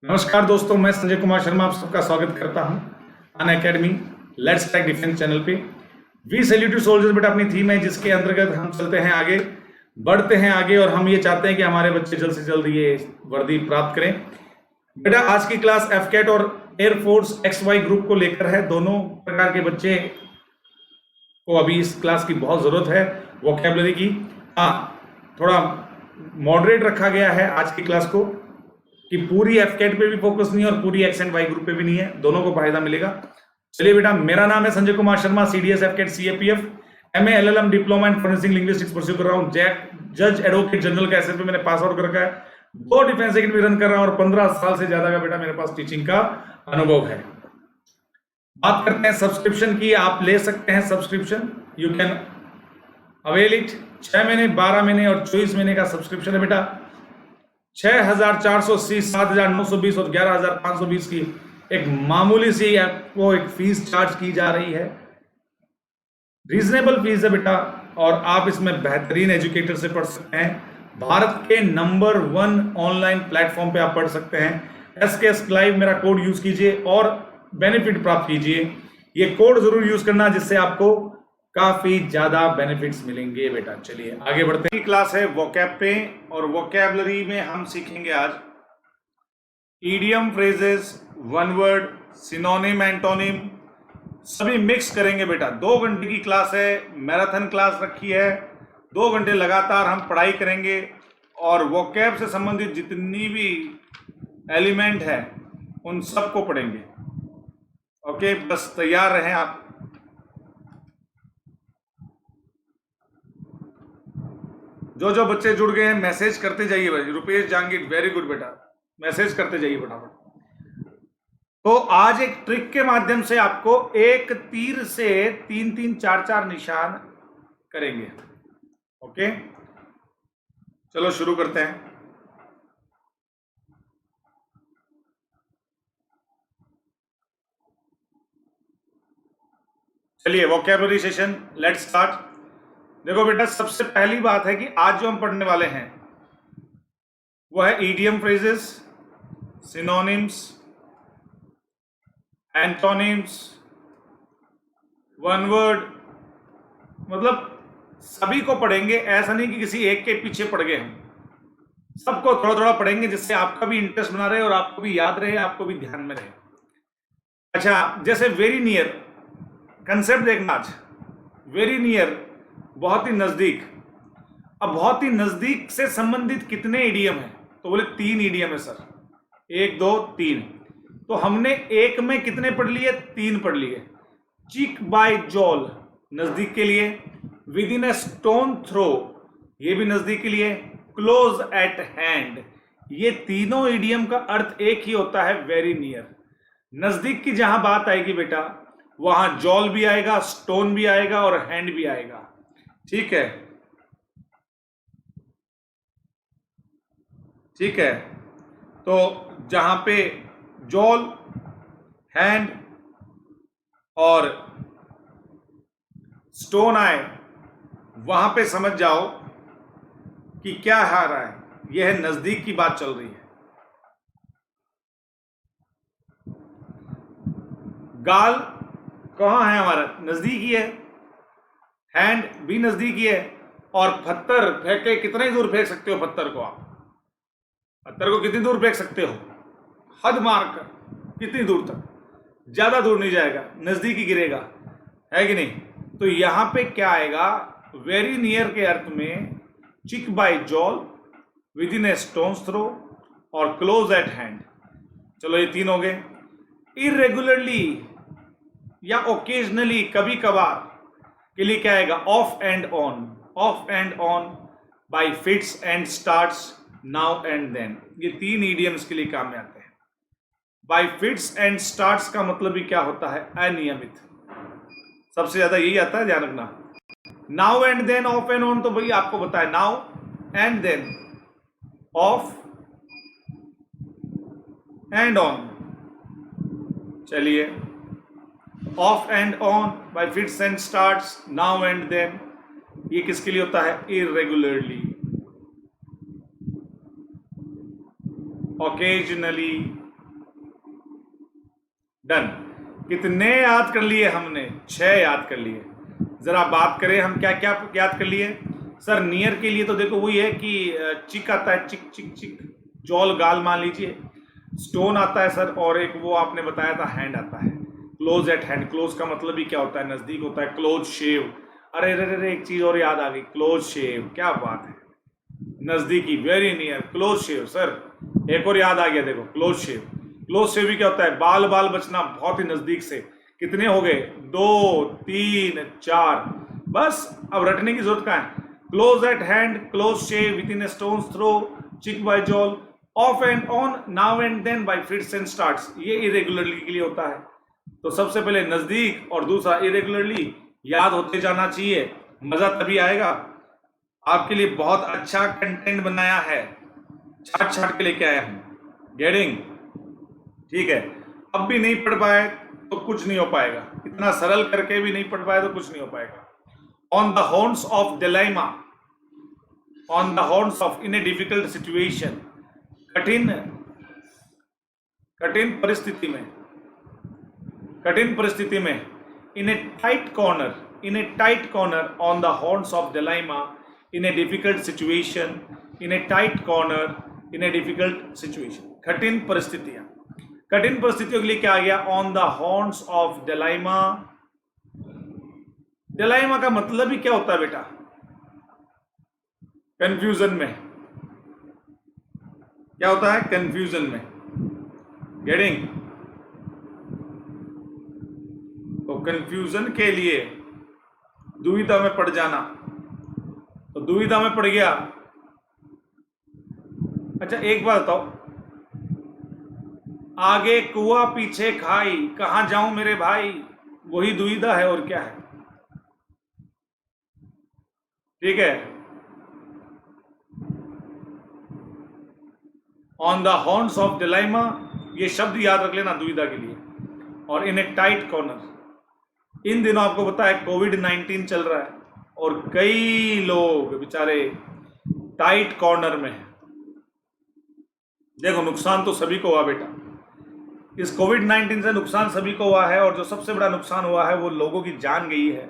नमस्कार दोस्तों, मैं संजय कुमार शर्मा आप सबका स्वागत करता हूं Unacademy let's crack defence channel पे। वी सैल्यूट टू सोल्जर्स बेटा अपनी थीम है जिसके अंतर्गत हम चलते हैं आगे, बढ़ते हैं आगे और हम ये चाहते हैं कि हमारे बच्चे जल्द से जल्द ये वर्दी प्राप्त करें। बेटा आज की क्लास एफकेट और एयरफोर्स XY ग्रुप को लेकर है। दोनों प्रकार के बच्चे को अभी इस क्लास की बहुत जरूरत है वोकैबुलरी की। थोड़ा मॉडरेट रखा गया है आज की क्लास को कि पूरी एफकेट पे भी फोकस नहीं है और पूरी एक्स एंड वाई ग्रुप पे भी नहीं है, दोनों को फायदा मिलेगा। चलिए बेटा, मेरा नाम है Sanjay Kumar Sharma, CDS एफकेट CAPF MA LLM diploma in forensic linguistics pursue कर रहा हूँ। जज एडवोकेट जनरल का SFP मैंने पास आउट कर रखा है, 2 डिफेंस एकेडमी रन कर रहा हूँ और 15 साल से ज्यादा का बेटा मेरे पास टीचिंग का अनुभव है। बात करते हैं सब्सक्रिप्शन की। आप ले सकते हैं subscription, you can avail it. 6 महीने, 12 महीने और 24 महीने का सब्सक्रिप्शन है बेटा। 6,480, 7,920 और 11,520 की एक मामूली सी आपको एक फीस चार्ज की जा रही है। रीजनेबल फीस है बेटा और आप इसमें बेहतरीन एजुकेटर से पढ़ सकते हैं। भारत के नंबर 1 ऑनलाइन प्लेटफॉर्म पे आप पढ़ सकते हैं। SKS लाइव मेरा कोड यूज कीजिए और बेनिफिट प्राप्त कीजिए। ये कोड जरूर यूज करना जिससे आपको काफी ज्यादा बेनिफिट्स मिलेंगे बेटा। चलिए आगे बढ़ते हैं। क्लास है वोकैब पे और वोकैबुलरी में हम सीखेंगे आज idiom, phrases, one word, synonym, antonym सभी मिक्स करेंगे बेटा। 2 घंटे की क्लास है, मैराथन क्लास रखी है। 2 घंटे लगातार हम पढ़ाई करेंगे और वोकैब से संबंधित जितनी भी एलिमेंट है उन सबको पढ़ेंगे। ओके, बस तैयार रहें आप। जो बच्चे जुड़ गए हैं मैसेज करते जाइए भाई। रुपेश जांगीर, वेरी गुड बेटा, मैसेज करते जाइए फटाफट। तो आज एक ट्रिक के माध्यम से आपको एक तीर से 3-3, 4-4 निशान करेंगे। ओके, चलो शुरू करते हैं। चलिए वोकैबुलरी सेशन लेट्स स्टार्ट। देखो बेटा, सबसे पहली बात है कि आज जो हम पढ़ने वाले हैं वो है idiom phrases, synonyms, antonyms, one word. मतलब सभी को पढ़ेंगे, ऐसा नहीं कि किसी एक के पीछे पड़ गए हम। सबको थोड़ा थोड़ा पढ़ेंगे जिससे आपका भी इंटरेस्ट बना रहे और आपको भी याद रहे, आपको भी ध्यान में रहे। अच्छा, जैसे वेरी नियर कंसेप्ट देखना आज। वेरी नियर बहुत ही नजदीक। अब बहुत ही नजदीक से संबंधित कितने इडियम है? तो बोले 3 इडियम है सर। 1, 2, 3। तो हमने एक में कितने पढ़ लिए? 3 पढ़ लिए। चिक बाय जॉल नजदीक के लिए, within a stone throw ये भी नजदीक के लिए, क्लोज एट हैंड ये तीनों इडियम का अर्थ एक ही होता है, वेरी नियर। नजदीक की जहां बात आएगी बेटा वहां जॉल भी आएगा, स्टोन भी आएगा और हैंड भी आएगा। ठीक है, ठीक है। तो जहां पे जॉल, हैंड और स्टोन आए वहां पे समझ जाओ कि क्या आ रहा है। यह नजदीक की बात चल रही है। गाल कहां है? हमारा नजदीक ही है। हैंड भी नजदीक ही है। और पत्थर फेंके, कितने दूर फेंक सकते हो पत्थर को? आप पत्थर को कितनी दूर फेंक सकते हो? हद मार कर कितनी दूर तक? ज्यादा दूर नहीं जाएगा, नजदीक ही गिरेगा, है कि नहीं? तो यहां पे क्या आएगा? वेरी नियर के अर्थ में cheek by jowl, within a stone's throw और क्लोज एट हैंड। चलो ये 3 हो गए। इरेगुलरली या ओकेजनली, कभी कभार के लिए क्या आएगा? Off and on. Off and on, by fits and starts, now and then. ये 3 इडियम्स के लिए काम में आते हैं। बाय फिट्स एंड स्टार्ट्स का मतलब भी क्या होता है? अनियमित। सबसे ज्यादा यही आता है, ध्यान रखना। Now and then, off and on तो भाई आपको बताया, now and then, off and on. चलिए, off and on, by fits and starts, now and then, ये किसके लिए होता है? Irregularly, occasionally, done. कितने याद कर लिए हमने? 6 याद कर लिए। जरा बात करें हम क्या क्या याद कर लिए सर। नियर के लिए तो देखो वही है कि चिक आता है, चिक चिक चिक, जॉल गाल मान लीजिए, स्टोन आता है सर, और एक वो आपने बताया था हैंड आता है, क्लोज एट हैंड। क्लोज का मतलब ही क्या होता है? नजदीक होता है। क्लोज शेव, अरे अरे अरे एक चीज और याद आ गई, क्लोज शेव, क्या बात है, नजदीकी, वेरी नियर, क्लोज शेव सर। एक और याद आ गया, देखो क्लोज शेव। क्लोज शेव भी क्या होता है? बाल बाल बचना बहुत ही नजदीक से। कितने हो गए? 2 3 4, बस अब रटने की जरूरत कहाँ है? Close at hand, close shave, within a stone's throw, cheek by jowl, off and on, now and then, by fits and starts. ये इरेगुलरली के लिए होता है। तो सबसे पहले नजदीक और दूसरा इरेगुलरली याद होते जाना चाहिए, मजा तभी आएगा। आपके लिए बहुत अच्छा कंटेंट बनाया है, छाट छाट के लेके आया हूं। गेटिंग? ठीक है। अब भी नहीं पढ़ पाए तो कुछ नहीं हो पाएगा, इतना सरल करके भी नहीं पढ़ पाए तो कुछ नहीं हो पाएगा। On the horns of dilemma, on the horns of, in a difficult situation, कठिन कठिन परिस्थिति में, कठिन परिस्थिति में, in a tight corner, in a tight corner, on the horns of dilemma, in a difficult situation, in a tight corner, in a difficult situation. कठिन परिस्थितियां, कठिन परिस्थितियों के लिए क्या आ गया? On the horns of dilemma. Dilemma का मतलब ही क्या होता है बेटा? कंफ्यूजन में। क्या होता है? कंफ्यूजन में। गेटिंग? तो कंफ्यूजन के लिए दुविधा में पड़ जाना, तो दुविधा में पड़ गया। अच्छा एक बात बताओ, आगे कुआ पीछे खाई, कहां जाऊं मेरे भाई, वही दुविधा है और क्या है? ठीक है। On the horns of dilemma, ये शब्द याद रख लेना दुविधा के लिए। और इन ए टाइट कॉर्नर, इन दिनों आपको पता है कोविड-19 चल रहा है और कई लोग बेचारे टाइट कॉर्नर में हैं। देखो नुकसान तो सभी को हुआ बेटा, इस कोविड-19 से नुकसान सभी को हुआ है, और जो सबसे बड़ा नुकसान हुआ है वो लोगों की जान गई है।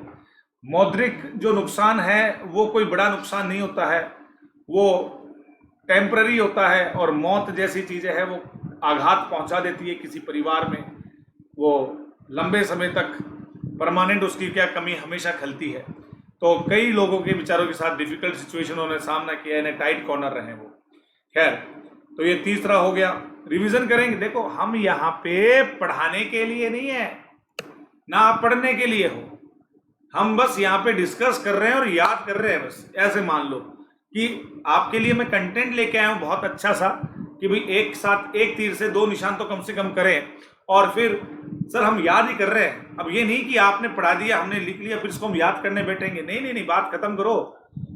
मौद्रिक जो नुकसान है वो कोई बड़ा नुकसान नहीं होता है, वो टेम्पररी होता है, और मौत जैसी चीजें हैं वो आघात पहुंचा देती है किसी परिवार में, वो लंबे समय तक परमानेंट उसकी क्या कमी हमेशा खलती है। तो कई लोगों के विचारों के साथ डिफिकल्ट सिचुएशन उन्होंने सामना किया, इन्हें टाइट कॉर्नर रहे वो। खैर, तो ये तीसरा हो गया। रिवीजन करेंगे। देखो हम यहाँ पे पढ़ाने के लिए नहीं है, ना आप पढ़ने के लिए हो, हम बस यहाँ पे डिस्कस कर रहे हैं और याद कर रहे हैं। बस ऐसे मान लो कि आपके लिए मैं कंटेंट लेके आया हूँ बहुत अच्छा सा, कि भाई एक साथ एक तीर से 2 निशान तो कम से कम करें, और फिर सर हम याद ही कर रहे हैं। अब ये नहीं कि आपने पढ़ा दिया, हमने लिख लिया, फिर इसको हम याद करने बैठेंगे, नहीं नहीं नहीं, बात खत्म करो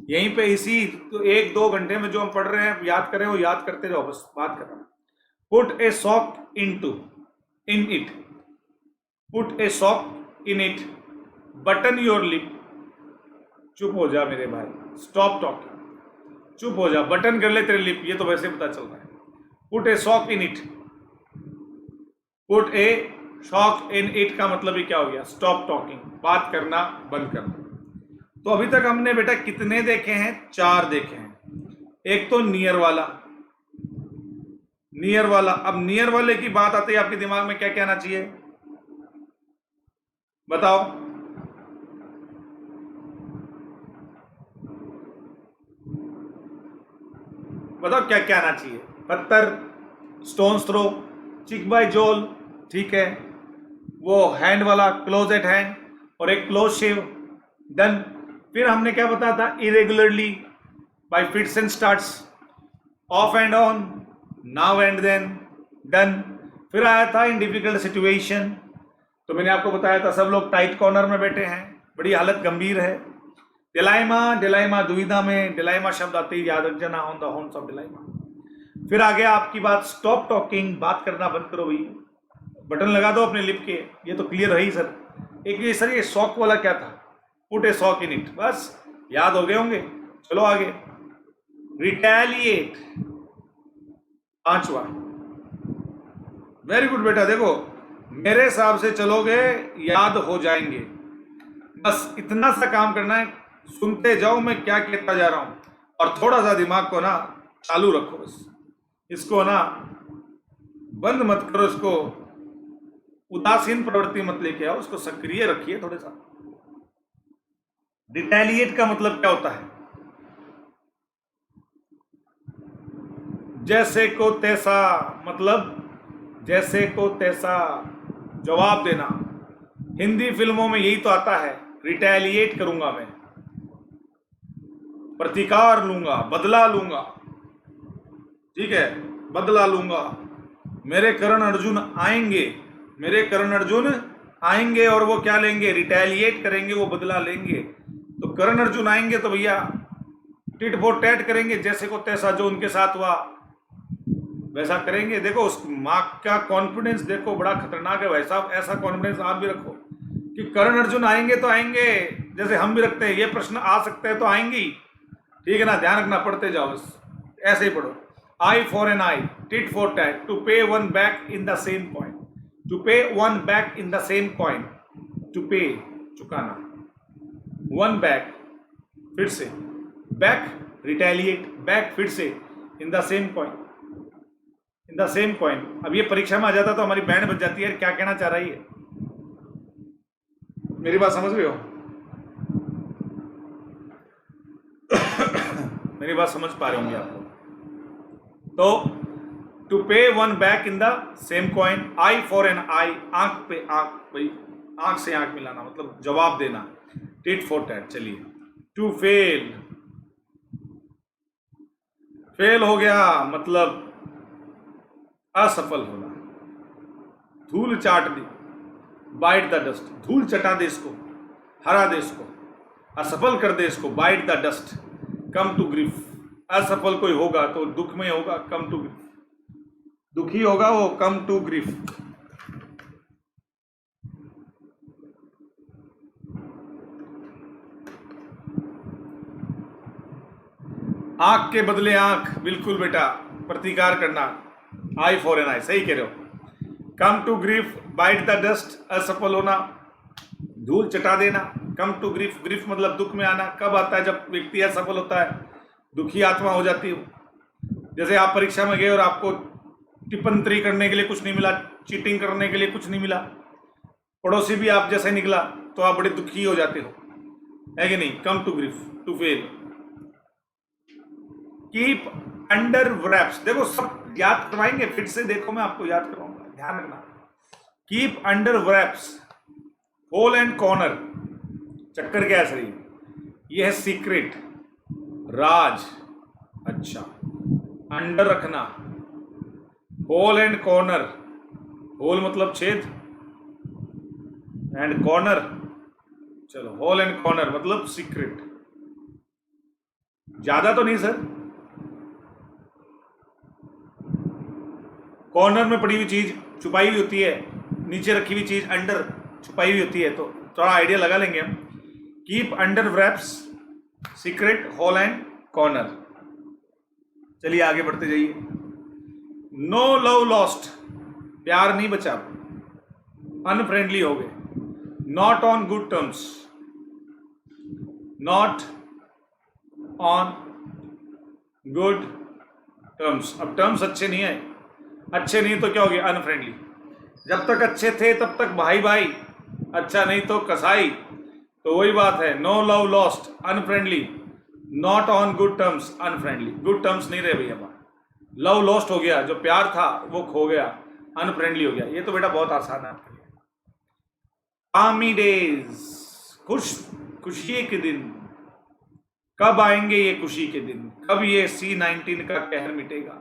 यहीं पे, इसी तो 1-2 घंटे में जो हम पढ़ रहे हैं याद करें, वो याद करते रहो, बस बात खत्म। Put a sock in it, put a sock in it, button your lip, चुप हो जा मेरे भाई, स्टॉप टॉकिंग, चुप हो जा, बटन कर ले तेरे लिप, ये तो वैसे पता चल रहा है। Put a sock in it, put a shock in it का मतलब ही क्या हो गया? स्टॉप टॉकिंग, बात करना बंद करना। तो अभी तक हमने बेटा कितने देखे हैं? 4 देखे हैं। एक तो नियर वाला, नियर वाला। अब नियर वाले की बात आती है, आपके दिमाग में क्या कहना चाहिए बताओ? बताओ क्या कहना चाहिए? पत्थर, स्टोन्स थ्रो, चिक बाय जोल, ठीक है, वो हैंड वाला, क्लोज एट हैंड, और एक क्लोज शेव, डन। फिर हमने क्या बताया था? Irregularly, by fits and starts, off and on, now and then, done. फिर आया था इन डिफिकल्ट सिचुएशन, तो मैंने आपको बताया था सब लोग टाइट कॉर्नर में बैठे हैं, बड़ी हालत गंभीर है। डिलाइमा, डिलाइमा दुविधा में, डिलाइमा शब्द आते ही याद रख जाना, ऑन द हॉर्न्स ऑफ डिलाइमा। फिर आ गया आपकी बात स्टॉप टॉकिंग, बात करना बंद करो भाई, बटन लगा दो अपने लिप के, ये तो क्लियर है ही सर। एक ये सर ये सॉक वाला क्या था? Put a sock in it, बस याद हो गए होंगे। चलो आगे, रिटेलिएट, 5वां, वेरी गुड बेटा। देखो मेरे हिसाब से चलोगे याद हो जाएंगे। बस इतना सा काम करना है, सुनते जाओ मैं क्या कहता जा रहा हूं, और थोड़ा सा दिमाग को ना चालू रखो। बस इसको ना बंद मत करो, इसको उदासीन प्रवृत्ति मत लेके आओ, उसको सक्रिय रखिए थोड़े सा। रिटेलिएट का मतलब क्या होता है? जैसे को तैसा, मतलब जैसे को तैसा जवाब देना। हिंदी फिल्मों में यही तो आता है, रिटेलिएट करूंगा मैं, प्रतिकार लूंगा, बदला लूंगा। ठीक है, बदला लूंगा। मेरे करण अर्जुन आएंगे, मेरे करण अर्जुन आएंगे और वो क्या लेंगे? रिटेलिएट करेंगे, वो बदला लेंगे। तो करण अर्जुन आएंगे तो भैया टिट फॉर टैट करेंगे, जैसे को तैसा जो उनके साथ हुआ वैसा करेंगे। देखो उस माँ का कॉन्फिडेंस देखो, बड़ा खतरनाक है वैसा। ऐसा कॉन्फिडेंस आप भी रखो कि करण अर्जुन आएंगे तो आएंगे, जैसे हम भी रखते हैं। ये प्रश्न आ सकते हैं तो आएंगे ही, ठीक है ना? ध्यान रखना, पढ़ते जाओ बस, ऐसे ही पढ़ो। Eye for an eye, tit for tat, to pay one back in the same coin, to pay one back in the same coin, to pay चुकाना, वन बैक फिर से, बैक रिटेलिएट, बैक फिर से, इन the same coin, in the same coin. अब ये परीक्षा में आ जाता तो हमारी बैंड बज जाती है, क्या कहना चाह रही है? मेरी बात समझ रहे हो? मेरी बात समझ पा रहे होंगे आप लोग। तो to pay one back in the same coin, eye for an eye, आंख पे आंख, भाई आंख से आंख मिलाना मतलब जवाब देना, टिट फॉर टैट। चलिए, टू फेल, फेल हो गया मतलब असफल होना, धूल चाट दी, बाइट द डस्ट, धूल चटा दे इसको, हरा दे इसको, असफल कर दे इसको, bite the dust, come to grief. असफल कोई होगा तो दुख में होगा, कम टू ग्रीफ, दुखी होगा वो, कम टू ग्रीफ। आंख के बदले आंख, बिल्कुल बेटा, प्रतिकार करना, आई फॉर एन आई, सही कह रहे हो। Come to grief, bite the dust, असफल होना, धूल चटा देना, कम टू ग्रीफ, ग्रीफ मतलब दुख में आना। कब आता है? जब व्यक्ति असफल होता है, दुखी आत्मा हो जाती हो। जैसे आप परीक्षा में गए और आपको टिप्पणी करने के लिए कुछ नहीं मिला, चीटिंग करने के लिए कुछ नहीं मिला, पड़ोसी भी आप जैसे निकला, तो आप बड़े दुखी हो जाते हो, है कि नहीं? Come to grief, to fail. Keep under wraps, देखो सब याद करवाएंगे फिर से, देखो मैं आपको याद करवाऊंगा, ध्यान रखना। Keep under wraps, hole and corner, चक्कर क्या है सही? यह है सीक्रेट, राज। अच्छा, अंडर रखना, होल एंड कॉर्नर, होल मतलब छेद, एंड कॉर्नर, चलो होल एंड कॉर्नर मतलब सीक्रेट। ज्यादा तो नहीं सर, कॉर्नर में पड़ी हुई चीज छुपाई हुई होती है, नीचे रखी हुई चीज अंडर छुपाई हुई होती है, तो थोड़ा आइडिया लगा लेंगे हम। Keep under wraps, secret, hole and corner. चलिए आगे बढ़ते जाइए। नो लव लॉस्ट, प्यार नहीं बचा, अनफ्रेंडली हो गए। Not on good terms, not on good terms. अब टर्म्स अच्छे नहीं है, अच्छे नहीं तो क्या हो गया? अनफ्रेंडली। जब तक अच्छे थे तब तक भाई भाई, अच्छा नहीं तो कसाई। तो वही बात है, no love lost, unfriendly, not on good terms, unfriendly. Good terms नहीं रहे भैया, लव लॉस्ट हो गया, जो प्यार था वो खो गया, अनफ्रेंडली हो गया। ये तो बेटा बहुत आसान है आपके लिए। आर्मी डेज, खुशी के दिन। कब आएंगे ये खुशी के दिन? कब ये C-19 का कहर मिटेगा?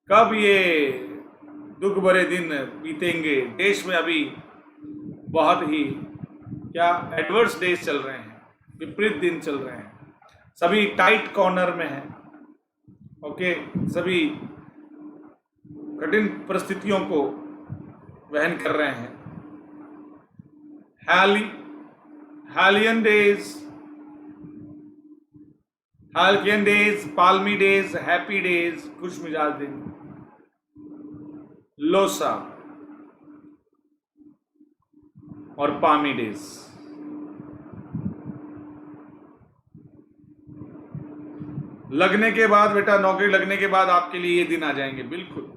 कब ये दुख भरे दिन बीतेंगे? देश में अभी बहुत ही क्या एडवर्स डेज चल रहे हैं, विपरीत दिन चल रहे हैं, सभी टाइट कॉर्नर में हैं। ओके, सभी कठिन परिस्थितियों को वहन कर रहे हैं। हालियन डेज, पाल्मी डेज, हैप्पी डेज, खुश मिजाज दिन। लोसा, और पामी डेज। लगने के बाद बेटा, नौकरी लगने के बाद आपके लिए ये दिन आ जाएंगे, बिल्कुल।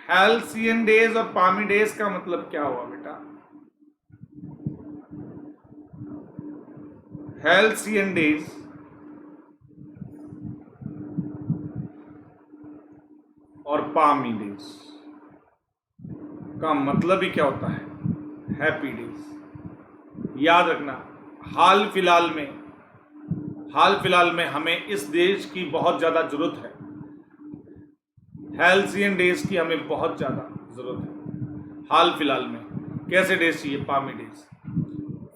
हैल्सियन डेज और पामी डेज का मतलब क्या हुआ बेटा? हैल्सियन डेज और पामी डेज का मतलब ही क्या होता है? Happy days. याद रखना, हाल फिलहाल में हमें इस देश की बहुत ज़्यादा ज़रूरत है। हैल्सियन डेज की हमें बहुत ज़्यादा ज़रूरत है हाल फिलहाल में। कैसे डेज चाहिए? Palmy days.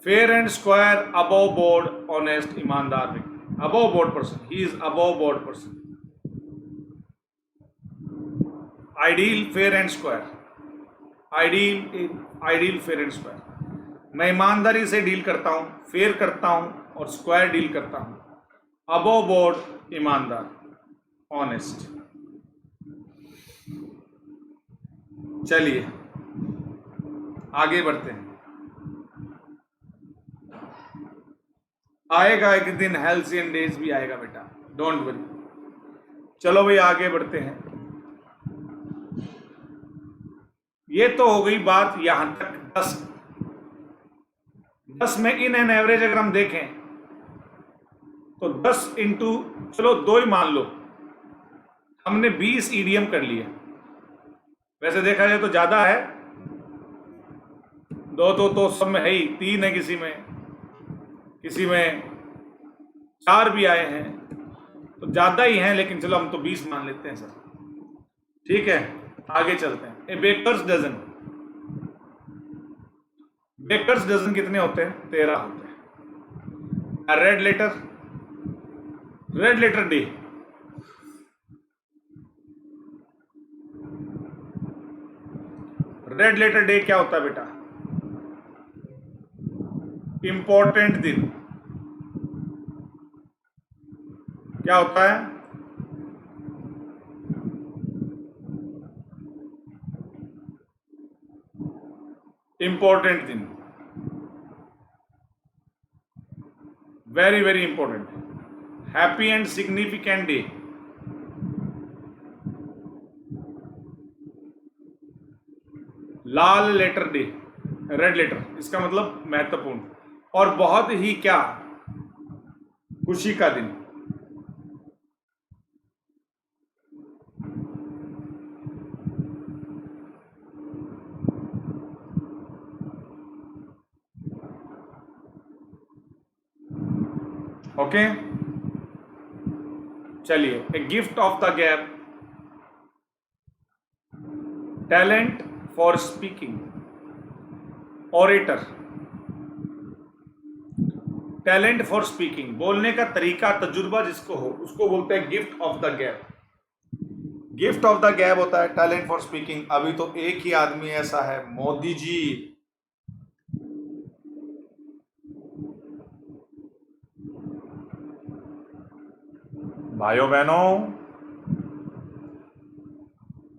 Fair and square, above board, honest, ईमानदार व्यक्ति। Above board person, he is above board person. Ideal, fair and square. Ideal fair and square. मैं ईमानदारी से डील करता हूं, फेयर करता हूं और स्क्वायर डील करता हूं। अबव बोर्ड, ईमानदार, ऑनेस्ट। चलिए आगे बढ़ते हैं। आएगा एक दिन हैल्सियन डेज भी आएगा बेटा, डोंट वरी। चलो भाई आगे बढ़ते हैं। ये तो हो गई बात यहां तक 10 में इन एन एवरेज अगर हम देखें तो 10 इंटू, चलो 2 ही मान लो, हमने 20 ईडीएम कर लिए। वैसे देखा जाए तो ज्यादा है, 2 तो सब में है ही, 3 है किसी में 4 भी आए हैं, तो ज्यादा ही हैं, लेकिन चलो हम तो 20 मान लेते हैं सर। ठीक है, आगे चलते हैं। A baker's dozen. Baker's dozen कितने होते हैं? 13 होते हैं। Red letter day. Red letter day क्या होता है बेटा? इंपॉर्टेंट दिन। क्या होता है? इंपॉर्टेंट दिन, very very important. Happy and significant day. लाल लेटर डे, रेड लेटर, इसका मतलब महत्वपूर्ण और बहुत ही क्या, खुशी का दिन। ओके, चलिए। A gift of the gap, talent for speaking, orator. Talent for speaking, बोलने का तरीका, तजुर्बा जिसको हो उसको बोलते हैं gift of the gap. Gift of the gap होता है टैलेंट फॉर स्पीकिंग। अभी तो एक ही आदमी ऐसा है, मोदी जी। भाइयों बहनों,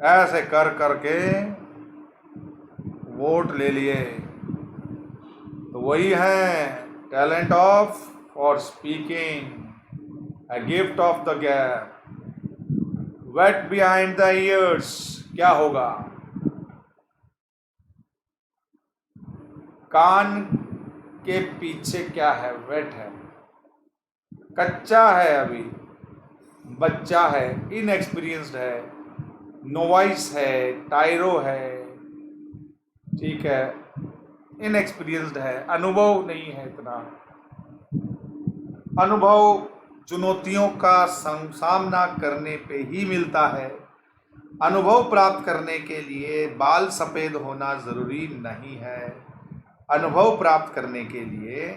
ऐसे कर करके वोट ले लिए, तो वही है talent of for speaking, a gift of the gap. Wet behind the ears, क्या होगा? कान के पीछे क्या है? वेट है, कच्चा है, अभी बच्चा है, इनएक्सपीरियंस्ड है, नोवाइस है, टायरो है, ठीक है, इनएक्सपीरियंस्ड है, अनुभव नहीं है इतना। अनुभव चुनौतियों का सामना करने पे ही मिलता है। अनुभव प्राप्त करने के लिए बाल सफेद होना जरूरी नहीं है। अनुभव प्राप्त करने के लिए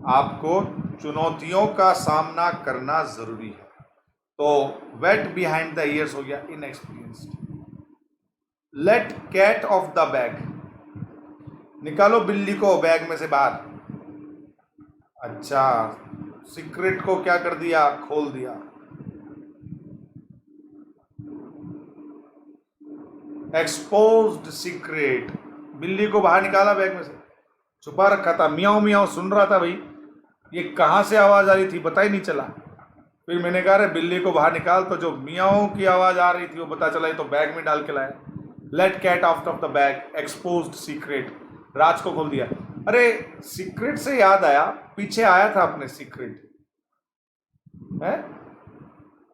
आपको चुनौतियों का सामना करना जरूरी है। तो वेट बिहाइंड द ईयर्स हो गया inexperienced. Let cat of the bag, निकालो बिल्ली को बैग में से बाहर। अच्छा, सीक्रेट को क्या कर दिया, खोल दिया। एक्सपोज्ड सीक्रेट, बिल्ली को बाहर निकाला बैग में से, छुपा रखा था, मियाओ मियाओ सुन रहा था भाई, ये कहाँ से आवाज आ रही थी पता ही नहीं चला। फिर मैंने कहा रे बिल्ली को बाहर निकाल, तो जो मियाओ की आवाज आ रही थी वो पता चला, ये तो बैग में डाल के लाया। Let cat out of the bag, exposed secret, राज को खोल दिया। अरे सीक्रेट से याद आया, पीछे आया था अपने सीक्रेट है,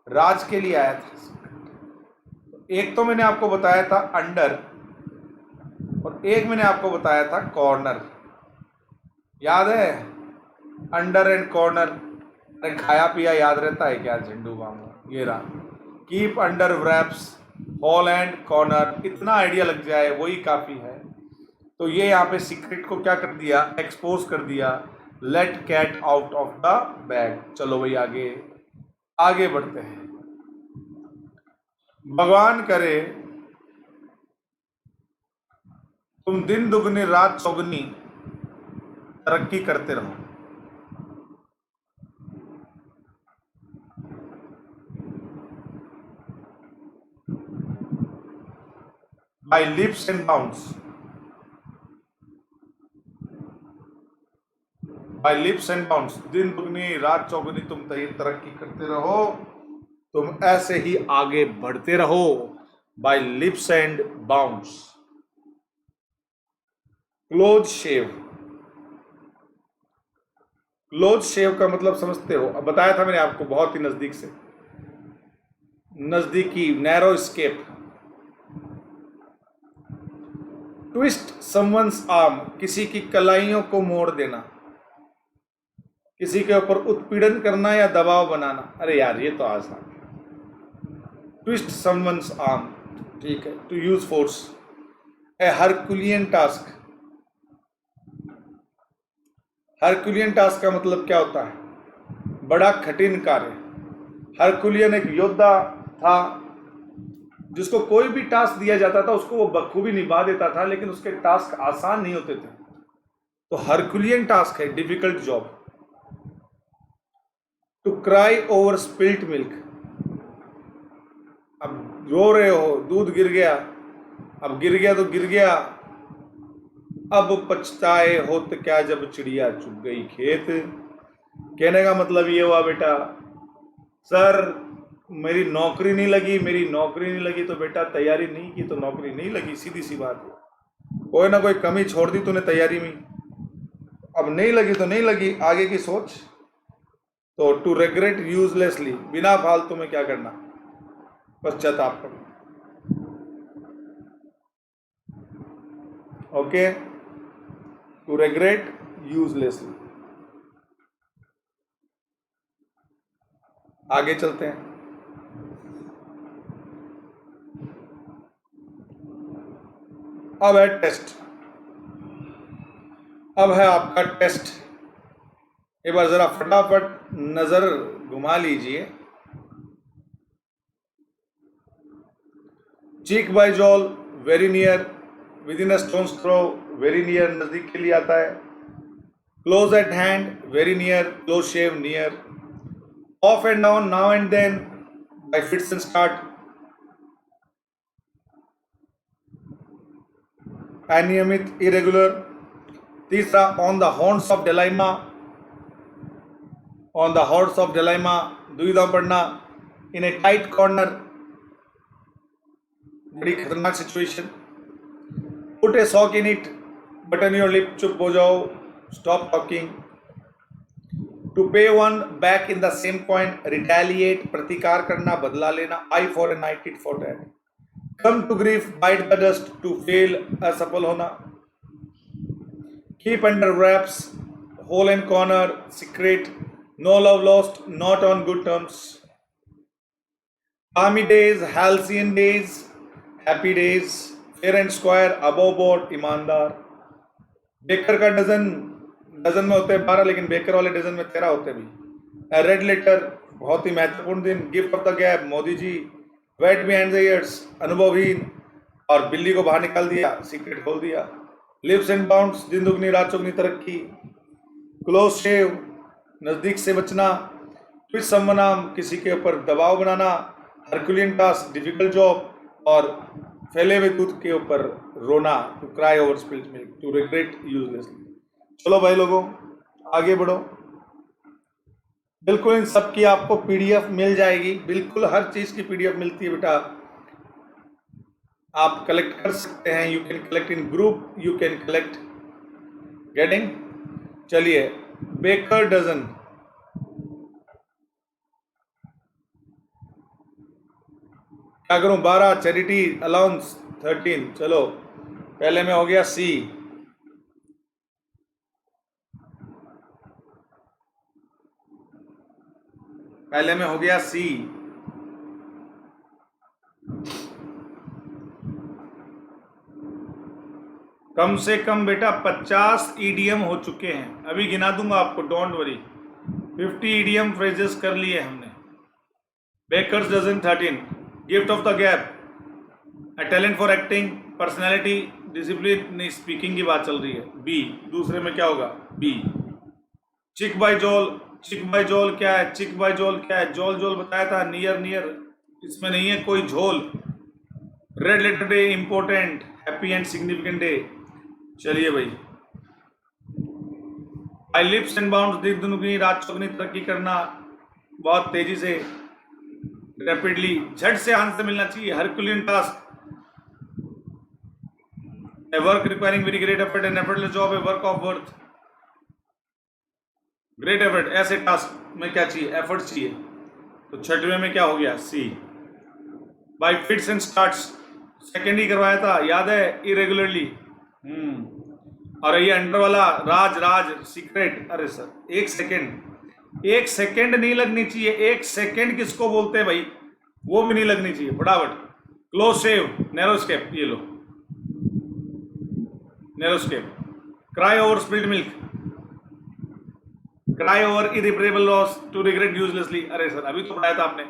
राज के लिए आया था। एक तो मैंने आपको बताया था अंडर, और एक मैंने आपको बताया था कॉर्नर, याद है? Under and corner. अरे खाया पिया याद रहता है क्या झंडू बाम? ये रहा, keep under wraps, hall and corner, इतना आइडिया लग जाए वही काफी है। तो ये यहाँ पे सीक्रेट को क्या कर दिया, एक्सपोज कर दिया। Let cat out of the bag. चलो भाई आगे आगे बढ़ते हैं। भगवान करे तुम दिन दुगनी रात चौगुनी तरक्की करते रहो। By leaps and bounds, by lips and bounds, दिन दुगनी रात चौगुनी तुम तरक्की करते रहो, तुम ऐसे ही आगे बढ़ते रहो। By lips and bounds. Close shave, close shave का मतलब समझते हो? अब बताया था मैंने आपको बहुत ही नजदीक से, नजदीकी, narrow escape. Twist someone's arm, किसी की कलाइयों को मोड़ देना, किसी के ऊपर उत्पीड़न करना या दबाव बनाना। अरे यार ये तो आसान है। ट्विस्ट समवंस आर्म, ठीक है। To use force, a herculean task. Herculean task का मतलब क्या होता है? बड़ा कठिन कार्य। हरकुलियन एक योद्धा था जिसको कोई भी टास्क दिया जाता था उसको वो बखूबी निभा देता था, लेकिन उसके टास्क आसान नहीं होते थे। तो हरकुलियन टास्क है, difficult job. To cry over spilt milk, अब रो रहे हो, दूध गिर गया, अब गिर गया तो गिर गया, अब पछताए हो तो क्या जब चिड़िया चुग गई खेत। कहने का मतलब ये हुआ बेटा, सर मेरी नौकरी नहीं लगी, मेरी नौकरी नहीं लगी। तो बेटा तैयारी नहीं की तो नौकरी नहीं लगी, सीधी सी बात है। कोई ना कोई कमी छोड़ दी तूने तैयारी में, अब नहीं लगी तो नहीं लगी, आगे की सोच। तो टू रिग्रेट यूजलेसली, बिना फालतू में क्या करना, पश्चाताप करना। Okay, to regret uselessly. आगे चलते हैं। अब है टेस्ट, अब है आपका टेस्ट। एक बार जरा फटाफट नजर घुमा लीजिए। Cheek by jowl, very near, within a stone's throw, very near, नजदीक के लिए आता है। Close at hand, very near, close shave, near. Off and down, now and then, by fits and start. अनियमित, इरेगुलर। तीसरा on the horns of dilemma, on the horns of dilemma, दुविधा पड़ना। In a tight corner, बड़ी खतरनाक situation. Put a sock in it, button your lip, चुप हो जाओ, stop talking. To pay one back in the same coin, retaliate, प्रतिकार करना, बदला लेना। आई फॉर ए नाइट, tit for tat. Come to grief, bite the dust, to fail, असफल होना। Keep under wraps, hole and corner, secret, no love lost, not on good terms. Army days, halcyon days, happy days, fair and square, above board, ईमानदार। Baker का dozen, dozen में होते हैं 12, लेकिन baker वाले dozen में 13 होते भी। रेड लेटर, बहुत ही महत्वपूर्ण दिन। Gift of the gab, Modi ji. Wet behind the ears, अनुभवहीन। और बिल्ली को बाहर निकाल दिया, सीक्रेट खोल दिया। लिप्स एंड बाउंड्स, दिन दुगनी रात चौगनी तरक्की। क्लोज शेव, नजदीक से बचना। ट्विच समवन आर्म, किसी के ऊपर दबाव बनाना। Herculean task, difficult job. और फैले हुए दूध के ऊपर रोना, to cry over spilled milk, to regret uselessly. चलो भाई लोगों, आगे बढ़ो। बिल्कुल इन सब की आपको पीडीएफ मिल जाएगी, बिल्कुल हर चीज की पीडीएफ मिलती है बेटा। आप कलेक्ट कर सकते हैं, you can collect in group, you can collect getting. चलिए, बेकर डजन, क्या करूं? 12, चैरिटी अलाउंस 13। चलो, पहले में हो गया सी। पहले में हो गया सी। कम से कम बेटा 50 ईडीएम हो चुके हैं, अभी गिना दूंगा आपको, डोंट वरी। 50 ईडीएम फ्रेजेस कर लिए हमने। Baker's dozen 13, gift of the gap, a talent for acting, personality, discipline, नहीं स्पीकिंग की बात चल रही है। बी, दूसरे में क्या होगा? बी। चिक बाय जोल, चिक बाय जोल क्या है? चिक बाय जोल क्या है? जोल जोल बताया था, नियर नियर, इसमें नहीं है कोई झोल। Red letter day, important, happy and significant day. चलिए भाई, आई लिप्स एंड बाउंड्स, दिन दुगनी रात चौगनी तरक्की करना, बहुत तेजी से, रैपिडली, झट से आंसर मिलना चाहिए। Herculean task, a work requiring very great effort, an effortless job, a work of worth, great effort. ऐसे टास्क में क्या चाहिए? एफर्ट चाहिए। तो छठवें में क्या हो गया? C. By fits and starts, second ही करवाया था, याद है? इरेगुलरली। और ये अंडर वाला राज राज सीक्रेट, अरे सर एक सेकेंड, एक सेकेंड नहीं लगनी चाहिए। एक सेकेंड किसको बोलते हैं भाई? वो भी नहीं लगनी चाहिए, फटाफट। क्लोज सेव, नैरो स्केप, ये लो narrow escape. Cry over spilled milk, cry over irreparable loss, to regret uselessly, अरे सर अभी तो पढ़ाया था आपने।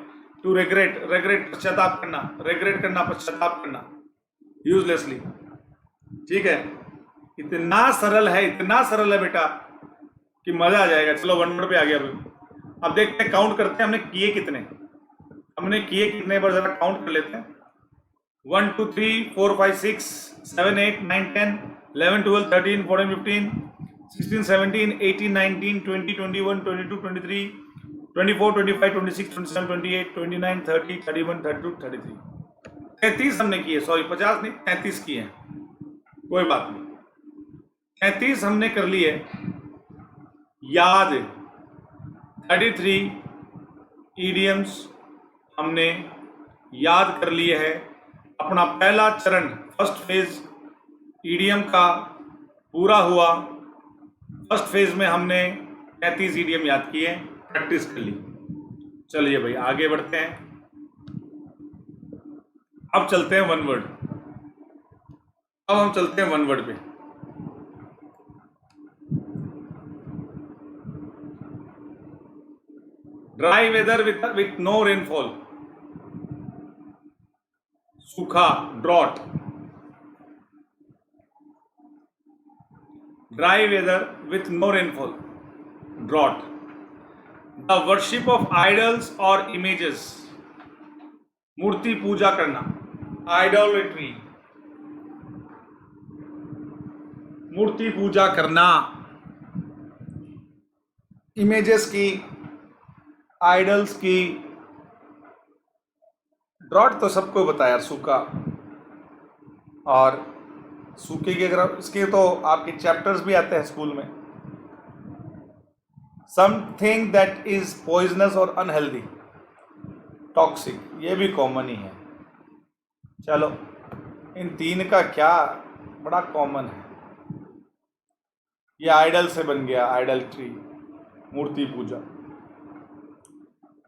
टू रिग्रेट, रिग्रेट पश्चाताप करना, रिग्रेट करना, पश्चाताप करना, यूजलेसली। ठीक है, इतना सरल है, इतना सरल है बेटा कि मजा आ जाएगा। चलो 1 वर्ड पे आ गया। अब देखते हैं, काउंट करते हैं हमने किए कितने, बार जरा काउंट कर लेते हैं। 1 2 3 4 5 6 7 8 9 10 11 12 13 14 15 16 17 18 19 20 21 22 23 24 25 26 27 28 29 30 31 32 33 33 हमने किए, सॉरी 50 नहीं, 33 किए हैं, कोई बात नहीं। 33 हमने कर लिए याद। 33 ईडियम्स हमने याद कर लिए है। अपना पहला चरण, फर्स्ट फेज ईडियम का पूरा हुआ। फर्स्ट फेज में हमने 33 ईडियम याद किए, प्रैक्टिस कर ली। चलिए भाई आगे बढ़ते हैं। अब चलते हैं 1 वर्ड। अब हम चलते हैं 1 वर्ड पे। Dry weather with no rainfall, सूखा, drought. Dry weather with no rainfall, drought. The worship of idols और इमेजेस, मूर्ति पूजा करना, आइडोलेट्री, मूर्ति पूजा करना, इमेजेस की, आइडल्स की। ड्रॉट तो सबको बताया, सूखा। और सूखे की अगर इसके तो आपके चैप्टर्स भी आते हैं स्कूल में। समथिंग दैट इज पॉइजनस और अनहेल्दी, टॉक्सिक, ये भी कॉमन ही है। चलो इन 3 का क्या, बड़ा कॉमन है। ये आइडल से बन गया, आइडल्ट्री, मूर्ति पूजा।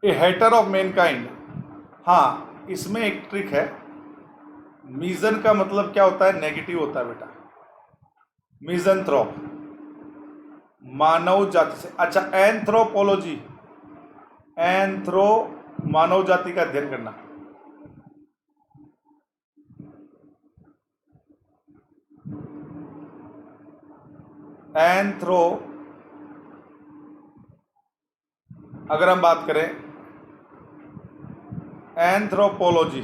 ए हेटर ऑफ मैनकाइंड, हाँ इसमें एक ट्रिक है। मीजन का मतलब क्या होता है? नेगेटिव होता है बेटा। मिजंथ्रोप, मानव जाति से। अच्छा, एंथ्रोपोलॉजी, एंथ्रो, मानव जाति का अध्ययन करना। एंथ्रो, अगर हम बात करें एंथ्रोपोलॉजी,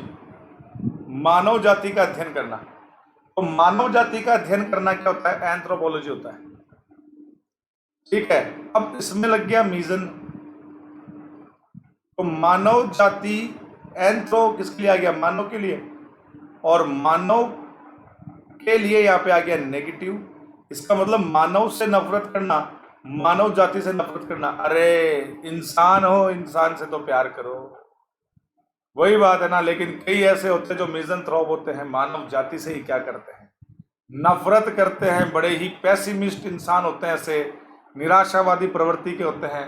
मानव जाति का अध्ययन करना, तो मानव जाति का अध्ययन करना क्या होता है? एंथ्रोपोलॉजी होता है। ठीक है, अब इसमें लग गया मीजन, तो मानव जाति, एंथ्रो किसके लिए आ गया? मानव के लिए, और मानव के लिए यहाँ पे आ गया नेगेटिव। इसका मतलब मानव से नफरत करना, मानव जाति से नफरत करना। अरे इंसान हो, इंसान से तो प्यार करो, वही बात है ना। लेकिन कई ऐसे होते हैं जो मिज़ेंथ्रोप होते हैं, मानव जाति से ही क्या करते हैं? नफरत करते हैं। बड़े ही पैसिमिस्ट इंसान होते हैं, ऐसे निराशावादी प्रवृत्ति के होते हैं,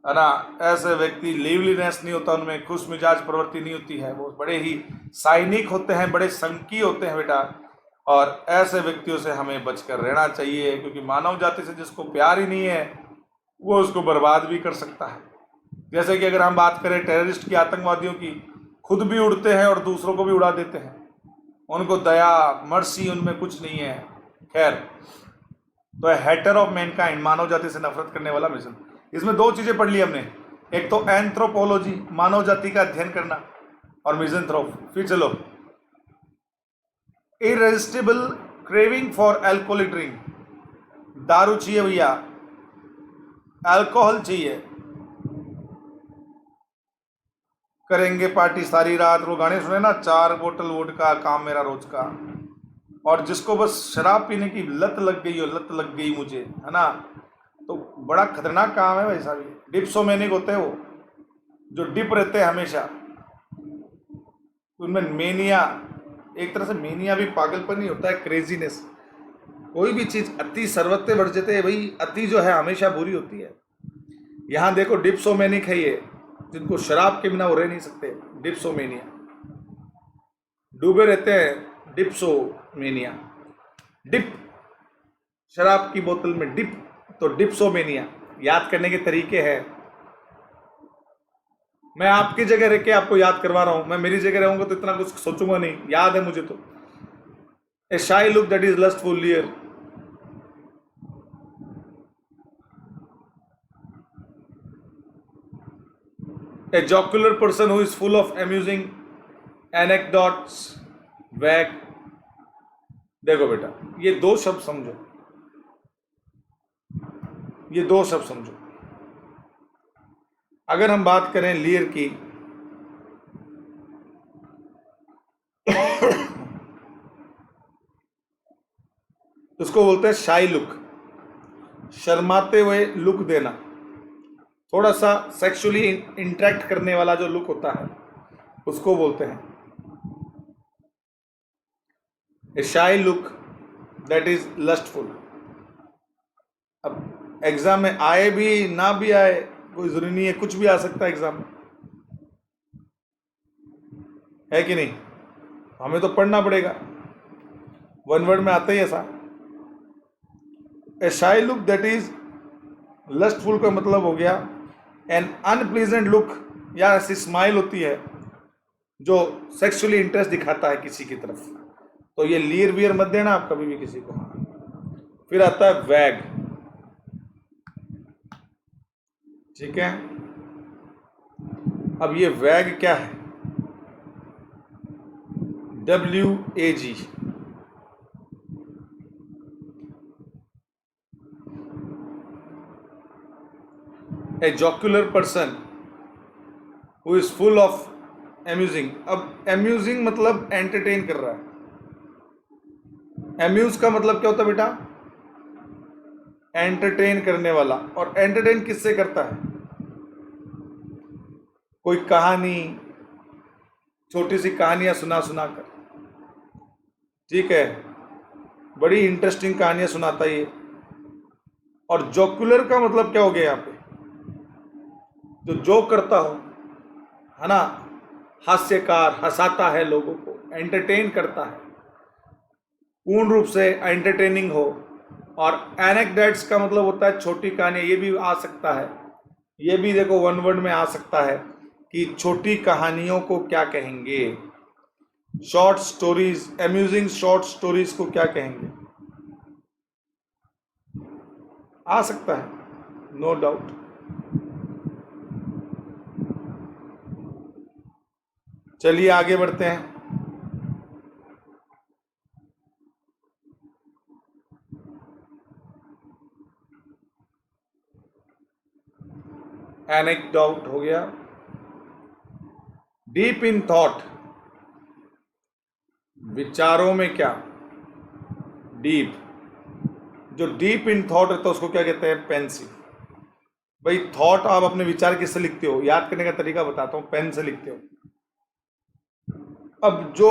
है ना। ऐसे व्यक्ति, लिवलीनेस नहीं होता उनमें, खुश मिजाज प्रवृत्ति नहीं होती है, वो बड़े ही साइनिक होते हैं, बड़े संकी होते हैं बेटा। और ऐसे व्यक्तियों से हमें बचकर रहना चाहिए, क्योंकि मानव जाति से जिसको प्यार ही नहीं है वो उसको बर्बाद भी कर सकता है। जैसे कि अगर हम बात करें टेररिस्ट की, आतंकवादियों की, खुद भी उड़ते हैं और दूसरों को भी उड़ा देते हैं, उनको दया मर्सी उनमें कुछ नहीं है। खैर, तो हेटर ऑफ मैनकाइंड, मानव जाति से नफरत करने वाला मिशन। इसमें दो चीजें पढ़ ली हमने, एक तो एंथ्रोपोलॉजी, मानव जाति का अध्ययन करना, और मिज़ेंथ्रोप। फिर चलो, irresistible craving for alcoholic drink, दारू चाहिए भैया, अल्कोहल चाहिए, करेंगे पार्टी सारी रात। वो गाने सुने ना, 4 बोतल वोडका काम मेरा रोज का। और जिसको बस शराब पीने की लत लग गई हो, लत लग गई मुझे, है ना, तो बड़ा खतरनाक काम है भाई साहब। डिप्सोमेनिक होते हैं वो, जो डिप रहते हैं हमेशा, उनमें मेनिया, एक तरह से मेनिया भी पागलपन ही होता है, क्रेजीनेस। कोई भी चीज अति सर्वत्र वर्जते है भाई, अति जो है हमेशा बुरी होती है। यहाँ देखो डिप्सोमेनिक है ये, जिनको शराब के बिना वो रह नहीं सकते, डिप्सोमेनिया, डूबे रहते हैं, डिप्सोमेनिया। डिप, शराब की बोतल में डिप, तो डिप्सोमेनिया। याद करने के तरीके हैं, मैं आपकी जगह रह के आपको याद करवा रहा हूं। मैं मेरी जगह रहूंगा तो इतना कुछ सोचूंगा नहीं, याद है मुझे तो। ए शाई look that is lustful लियर, a jocular person who is full of amusing anecdotes, wag। देखो बेटा, ये दो शब्द समझो, ये दो शब्द समझो। अगर हम बात करें लियर की, उसको बोलते हैं शाई लुक, शर्माते हुए लुक देना, थोड़ा सा सेक्सुअली इंटरेक्ट करने वाला जो लुक होता है उसको बोलते हैं ए शाई लुक दैट इज लस्टफुल। अब एग्जाम में आए भी ना भी आए, कोई जरूरी नहीं है, कुछ भी आ सकता है एग्जाम में, है कि नहीं? हमें तो पढ़ना पड़ेगा, वन वर्ड में आता ही ऐसा। ए शाई लुक दैट इज लस्टफुल का मतलब हो गया एन अनप्लीजेंट लुक, या ऐसी स्माइल होती है जो सेक्सुअली इंटरेस्ट दिखाता है किसी की तरफ। तो ये लियर वियर मत देना आप कभी भी किसी को। फिर आता है वैग, ठीक है। अब ये वैग क्या है? WAG, a jocular person who is full of amusing. अब एम्यूजिंग मतलब एंटरटेन कर रहा है। एम्यूज का मतलब क्या होता है बेटा? एंटरटेन करने वाला। और एंटरटेन किससे करता है? कोई कहानी, छोटी सी कहानियां सुना कर, ठीक है, बड़ी इंटरेस्टिंग कहानियां सुनाता है ये। और जोकुलर का मतलब क्या हो गया यहाँ पे? जो जोक करता हो, है ना, हास्यकार, हंसाता है लोगों को, एंटरटेन करता है, पूर्ण रूप से एंटरटेनिंग हो। और एनेक्डोट्स का मतलब होता है छोटी कहानी, ये भी आ सकता है, ये भी देखो वन वर्ड में आ सकता है कि छोटी कहानियों को क्या कहेंगे? Short stories, amusing short stories को क्या कहेंगे? आ सकता है, नो डाउट। चलिए आगे बढ़ते हैं। एनेक्डोट हो गया। डीप इन थॉट, विचारों में क्या, डीप, जो डीप इन थॉट रहता है उसको क्या कहते हैं? पेंसिव। भाई थॉट आप अपने विचार किससे लिखते हो? याद करने का तरीका बताता हूं, पेन से लिखते हो। अब जो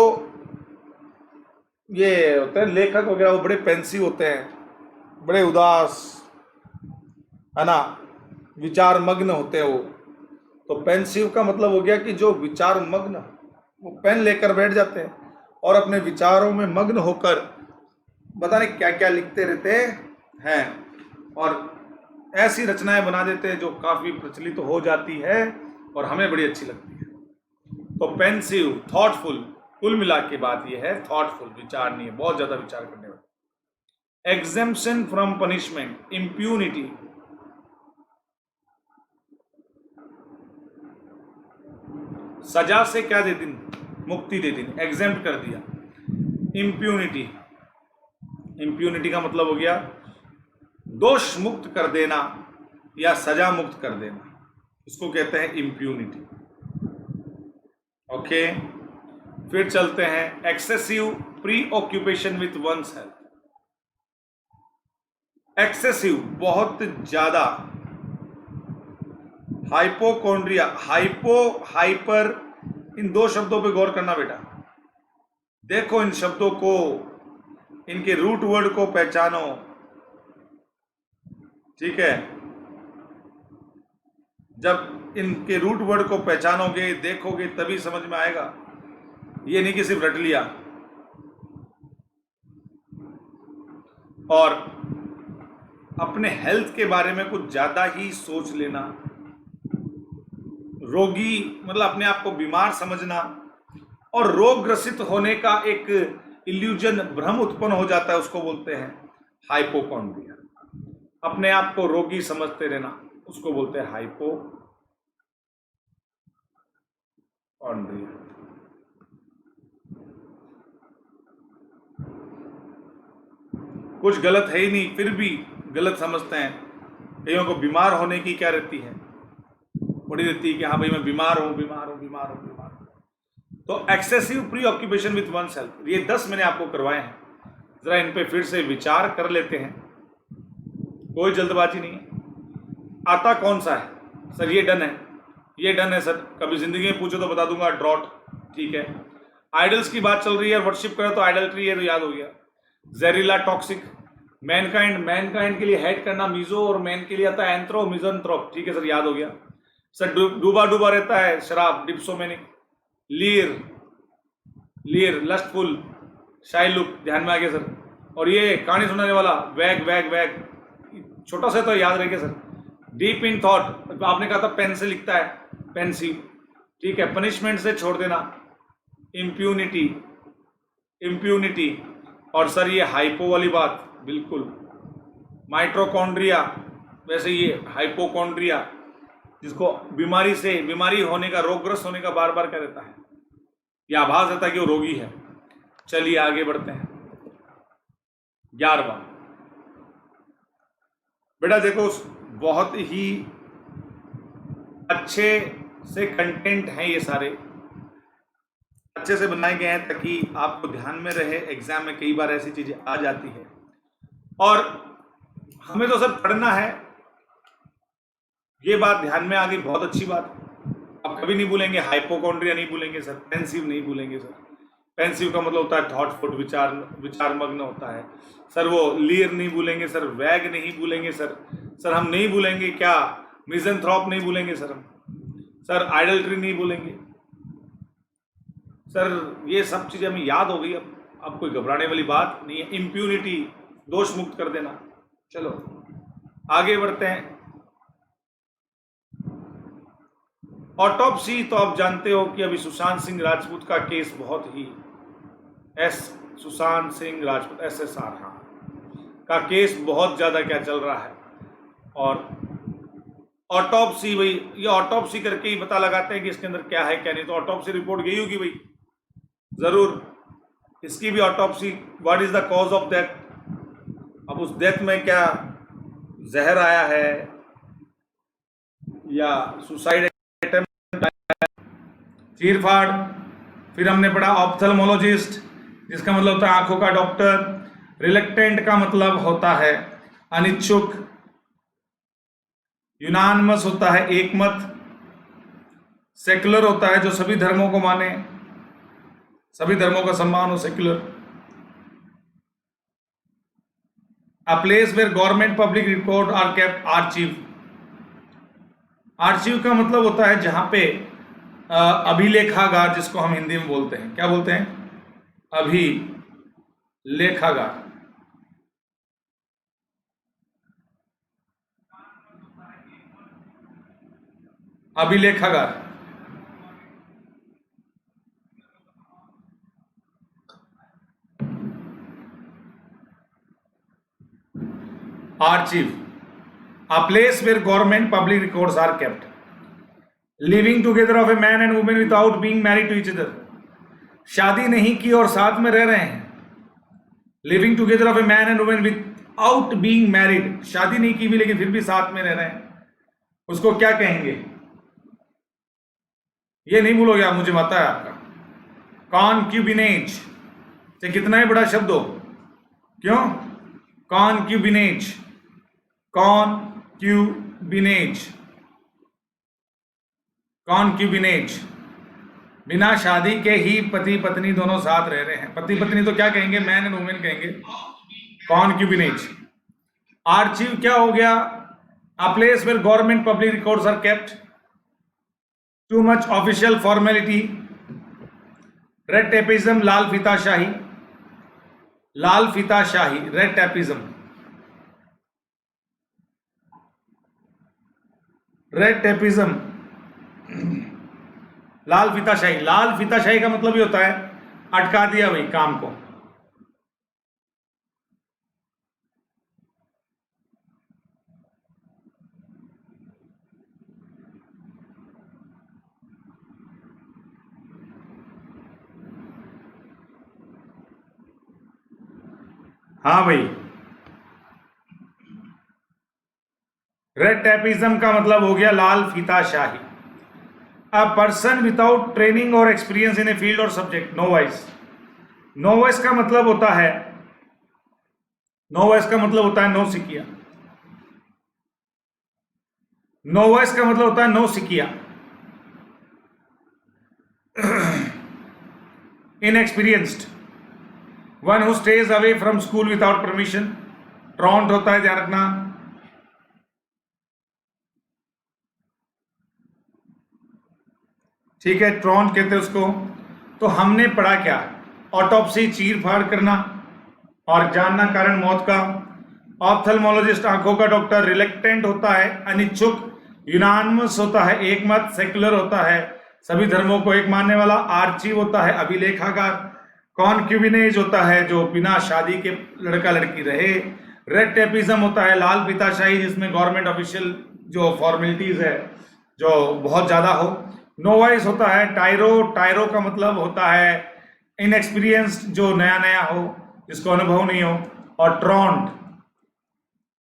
ये होते हैं लेखक वगैरह, वो बड़े पेंसिव होते हैं, बड़े उदास, है ना, विचार मग्न होते हैं वो। तो पेंसिव का मतलब हो गया कि जो विचार मग्न, वो पेन लेकर बैठ जाते हैं और अपने विचारों में मग्न होकर पता नहीं क्या क्या लिखते रहते हैं और ऐसी रचनाएं बना देते हैं जो काफी प्रचलित तो हो जाती है और हमें बड़ी अच्छी लगती है। तो पेंसिव, थॉटफुल, कुल मिला के बात यह है, थॉटफुल, विचार नहीं है, बहुत ज्यादा विचार करने वाले। एग्जेम्पशन फ्रॉम पनिशमेंट, इम्प्यूनिटी, सजा से क्या दे दी? मुक्ति दे दी, एग्जेम्प्ट कर दिया। इम्प्यूनिटी, इम्प्यूनिटी का मतलब हो गया दोष मुक्त कर देना या सजा मुक्त कर देना, इसको कहते हैं इम्प्यूनिटी। ओके, फिर चलते हैं। Excessive preoccupation with one's health, excessive, बहुत ज्यादा। हाइपोकॉन्ड्रिया, हाइपो, हाइपर, इन दो शब्दों पे गौर करना बेटा। देखो इन शब्दों को, इनके रूट वर्ड को पहचानो, ठीक है। जब इनके रूट वर्ड को पहचानोगे, देखोगे, तभी समझ में आएगा। ये नहीं कि सिर्फ रट लिया। और अपने हेल्थ के बारे में कुछ ज्यादा ही सोच लेना, रोगी मतलब अपने आप को बीमार समझना, और रोग ग्रसित होने का एक इल्यूजन, भ्रम उत्पन्न हो जाता है, उसको बोलते हैं हाइपोकॉन्ड्रिया। अपने आप को रोगी समझते रहना, उसको बोलते हैं हाइपोकॉन्ड्रिया। कुछ गलत है ही नहीं, फिर भी गलत समझते हैं। कईयों को बीमार होने की क्या रहती है, बड़ी रहती है कि हाँ भाई मैं बीमार हूं, बीमार हूं, बीमार हूं, बीमार हूं। तो excessive preoccupation with one self, ये 10 मैंने आपको करवाए हैं, जरा इन पे फिर से विचार कर लेते हैं, कोई जल्दबाजी नहीं है। आता कौन सा है सर? ये डन है, ये डन है सर। कभी जिंदगी में पूछो तो बता दूंगा, ड्रॉट, ठीक है। आइडल्स की बात चल रही है, वर्शिप करो तो आइडल्ट्री है, तो याद हो गया। जहरीला, टॉक्सिक। मैनकाइंड, मैनकाइंड के लिए हेड करना मीजो, और मैन के लिए आता है एंथ्रो, मिजोएंथ्रोप, ठीक है सर, याद हो गया सर। डूबा डूबा रहता है, शराब, डिप्सोमेनिक। लीर, लीर, लस्टफुल, शाई लुक, ध्यान में आ गया सर। और ये कहानी सुनाने वाला, वैग, वैग, वैग, छोटा सा तो याद रह गया सर। डीप इन थॉट, आपने कहा था पेन से लिखता है, पेंसिव, ठीक है। पनिशमेंट से छोड़ देना, इम्प्यूनिटी, इम्प्यूनिटी। और सर ये हाइपो वाली बात, बिल्कुल। माइट्रोकॉन्ड्रिया, वैसे ये हाइपोकॉन्ड्रिया, जिसको बीमारी से, बीमारी होने का, रोगग्रस्त होने का बार बार क्या रहता है, यह आभास रहता है कि वो रोगी है। चलिए आगे बढ़ते हैं। 11वां बेटा देखो, बहुत ही अच्छे से कंटेंट हैं, ये सारे अच्छे से बनाए गए हैं ताकि आपको ध्यान में रहे। एग्जाम में कई बार ऐसी चीजें आ जाती है और हमें तो सर पढ़ना है, ये बात ध्यान में आ गई, बहुत अच्छी बात है। अब कभी नहीं भूलेंगे हाइपोकॉन्ड्रिया, नहीं भूलेंगे सर, पेंसिव नहीं भूलेंगे सर। पेंसिव का मतलब होता है थॉटफुल, विचार मग्न होता है सर। वो लीर नहीं भूलेंगे सर, वैग नहीं भूलेंगे सर। सर हम नहीं भूलेंगे क्या, मिज़ेंथ्रोप नहीं भूलेंगे सर हम, सर आइडल्ट्री नहीं भूलेंगे सर। ये सब चीजें हमें याद हो गई, अब कोई घबराने वाली बात नहीं है। इम्प्यूनिटी, दोष मुक्त कर देना। चलो आगे बढ़ते हैं। ऑटोप्सी, तो आप जानते हो कि अभी सुशांत सिंह राजपूत का केस बहुत ही, सुशांत सिंह राजपूत, SSR, हाँ, का केस बहुत ज्यादा क्या चल रहा है, और ऑटोप्सी, भाई ये ऑटोप्सी करके ही पता लगाते हैं कि इसके अंदर क्या है क्या नहीं, तो ऑटोप्सी रिपोर्ट गई होगी भाई जरूर, इसकी भी autopsy. What is the cause of death, अब उस डेथ में क्या जहर आया है या सुसाइड अटेम्प्ट, चीर फाड़। फिर हमने पढ़ा ऑप्थेल्मोलॉजिस्ट, जिसका मतलब होता है आंखों का डॉक्टर। रिलेक्टेंट का मतलब होता है अनिच्छुक। यूनानिमस होता है एकमत। सेक्युलर होता है जो सभी धर्मों को माने, सभी धर्मों का सम्मान हो, secular. A place where government public record are kept, archive. Archive का मतलब होता है जहां पे अभिलेखागार, जिसको हम हिंदी में बोलते हैं, क्या बोलते हैं, अभिलेखागार। अभिलेखागार, archive. A place where government public records are kept. Living together of a man and woman without being married to each other. शादी नहीं की और साथ में रह रहे हैं। Living together of a man and woman without being married, शादी नहीं की भी लेकिन फिर भी साथ में रह रहे हैं, उसको क्या कहेंगे? ये नहीं भूलोगे आप, मुझे पता है आपका। कॉन्क्यूबिनेज, चाहे कितना ही बड़ा शब्द हो, क्यों? कॉन्क्यूबिनेज, कॉन्क्यूबिनेज, कॉन्क्यूबिनेज। बिना शादी के ही पति पत्नी दोनों साथ रह रहे हैं। पति पत्नी तो क्या कहेंगे, मैन एंड वुमेन कहेंगे, कॉन्क्यूबिनेज। आर्चीव क्या हो गया? A place where government public records are kept. Too much official formality. Red tapism, लाल फीताशाही, लाल फीताशाही, रेड टेपिज्म, रेड टेपिज्म, लाल फीताशाही। लाल फीताशाही का मतलब ये होता है अटका दिया भाई काम को। हाँ भाई, रेड टेपिज्म का मतलब हो गया लाल फीताशाही। अ पर्सन विदाउट ट्रेनिंग और एक्सपीरियंस इन ए फील्ड और सब्जेक्ट, नोवाइस। नोवाइस का मतलब होता है, नोवाइस का मतलब होता है नो सिकिया। नोवाइस का मतलब होता है नो सिकिया, inexperienced, one who stays away from school without permission. Truant होता है, ध्यान रखना। ठीक है, ट्रॉन्ट कहते हैं उसको। तो हमने पढ़ा क्या? ऑटोप्सी, चीर फाड़ करना और जानना कारण मौत का। ऑप्थेल्मोलॉजिस्ट, आंखों का डॉक्टर। रिलेक्टेंट होता है अनिच्छुक। यूनानिमस होता है एकमत। सेक्युलर होता है सभी धर्मों को एक मानने वाला। आर्चीव होता है अभिलेखागार। कॉन्क्यूबिनेज होता है जो बिना शादी के लड़का लड़की रहे। रेड टेपिज्म होता है लाल फीताशाही, जिसमें गवर्नमेंट ऑफिशियल जो फॉर्मेलिटीज है जो बहुत ज्यादा हो। नोवाइस होता है टायरो। टायरो का मतलब होता है इनएक्सपीरियंस्ड, जो नया नया हो, जिसको अनुभव नहीं हो। और ट्रॉन्ट,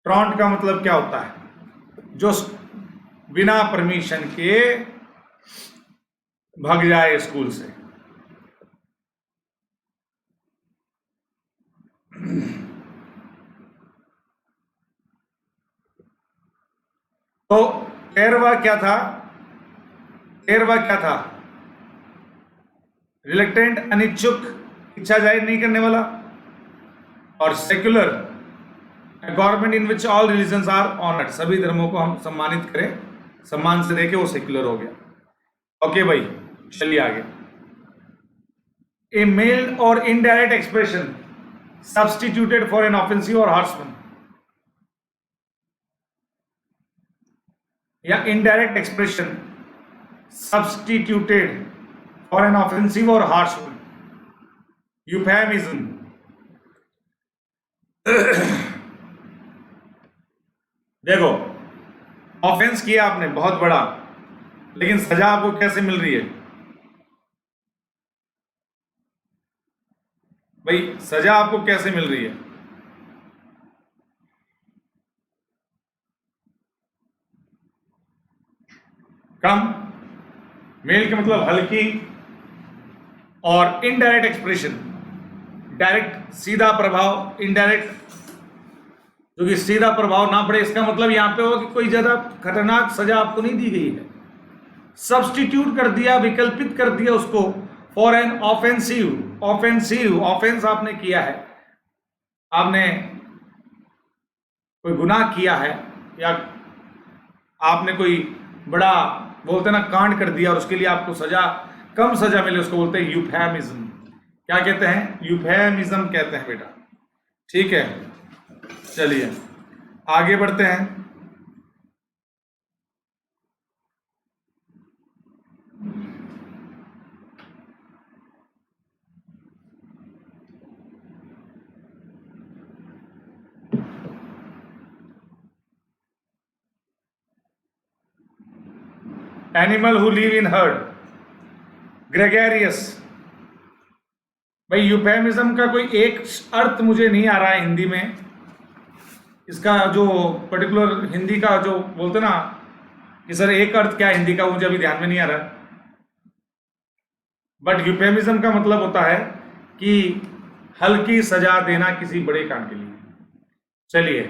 ट्रॉन्ट का मतलब क्या होता है? जो बिना परमिशन के भाग जाए स्कूल से। तो 13वां क्या था? 13वां क्या था? रिलेक्टेंट, अनिच्छुक, इच्छा जाहिर नहीं करने वाला। और secular, government in which all religions are honoured, सभी धर्मों को हम सम्मानित करें, सम्मान से देखे, वो सेक्युलर हो गया। ओके भाई, चलिए आगे। ए मेल और indirect expression substituted for an offensive और हार्श वन, या indirect expression substituted for an offensive और हार्श वन, यूफेमिज्म। देखो, ऑफेंस किया आपने बहुत बड़ा, लेकिन सजा आपको कैसे मिल रही है भाई? सजा आपको कैसे मिल रही है? कम। मेल का मतलब हल्की, और इनडायरेक्ट एक्सप्रेशन, डायरेक्ट सीधा प्रभाव, इनडायरेक्ट जो कि सीधा प्रभाव ना पड़े, इसका मतलब यहां पे हो कि कोई ज्यादा खतरनाक सजा आपको नहीं दी गई है। सब्स्टिट्यूट कर दिया, विकल्पित कर दिया उसको for an offensive. Offensive, offence आपने किया है, आपने कोई गुनाह किया है, या आपने कोई बड़ा बोलते ना कांड कर दिया और उसके लिए आपको सजा, कम सजा मिले, उसको बोलते हैं यूफेमिज्म। क्या कहते हैं? यूफेमिज्म कहते हैं बेटा। ठीक है, चलिए आगे बढ़ते हैं। Animal who live in heard, gregarious. भाई यूफेमिज्म का कोई एक अर्थ मुझे नहीं आ रहा है हिंदी में, इसका जो पर्टिकुलर हिंदी का जो बोलते ना कि सर एक अर्थ क्या है हिंदी का, मुझे अभी ध्यान में नहीं आ रहा। बट यूफेमिज्म का मतलब होता है कि हल्की सजा देना किसी बड़े काम के लिए। चलिए,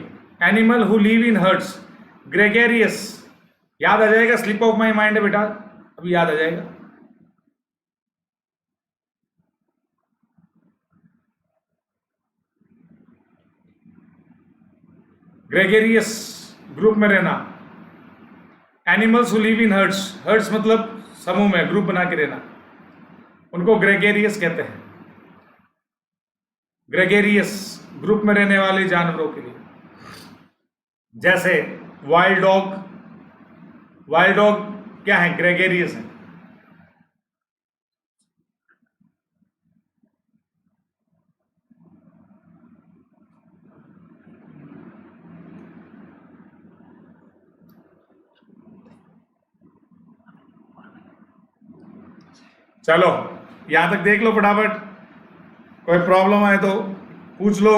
animal who live in hertz, gregarious, याद आ जाएगा, स्लिप ऑफ माई माइंड है बेटा, अभी याद आ जाएगा। ग्रेगेरियस, ग्रुप में रहना। Animals who live in hertz, hertz मतलब समूह में, ग्रुप बना के रहना, उनको ग्रेगेरियस कहते हैं। ग्रेगेरियस, ग्रुप में रहने वाले जानवरों के लिए। जैसे वाइल्ड डॉग, वाइल्ड डॉग क्या है? ग्रेगेरियस है। चलो यहां तक देख लो फटाफट, कोई प्रॉब्लम आए तो पूछ लो।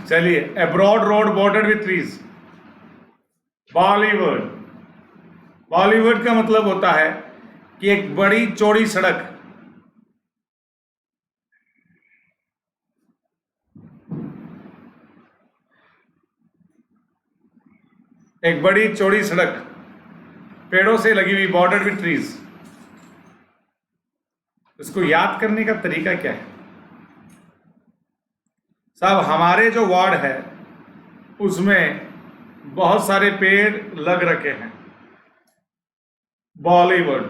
चलिए, a broad road bordered with trees, Bollywood. Bollywood का मतलब होता है कि एक बड़ी चौड़ी सड़क, एक बड़ी चौड़ी सड़क पेड़ों से लगी हुई, बॉर्डर्ड विथ ट्रीज। इसको याद करने का तरीका क्या है साहब? हमारे जो वार्ड है उसमें बहुत सारे पेड़ लग रखे हैं। बॉलीवुड,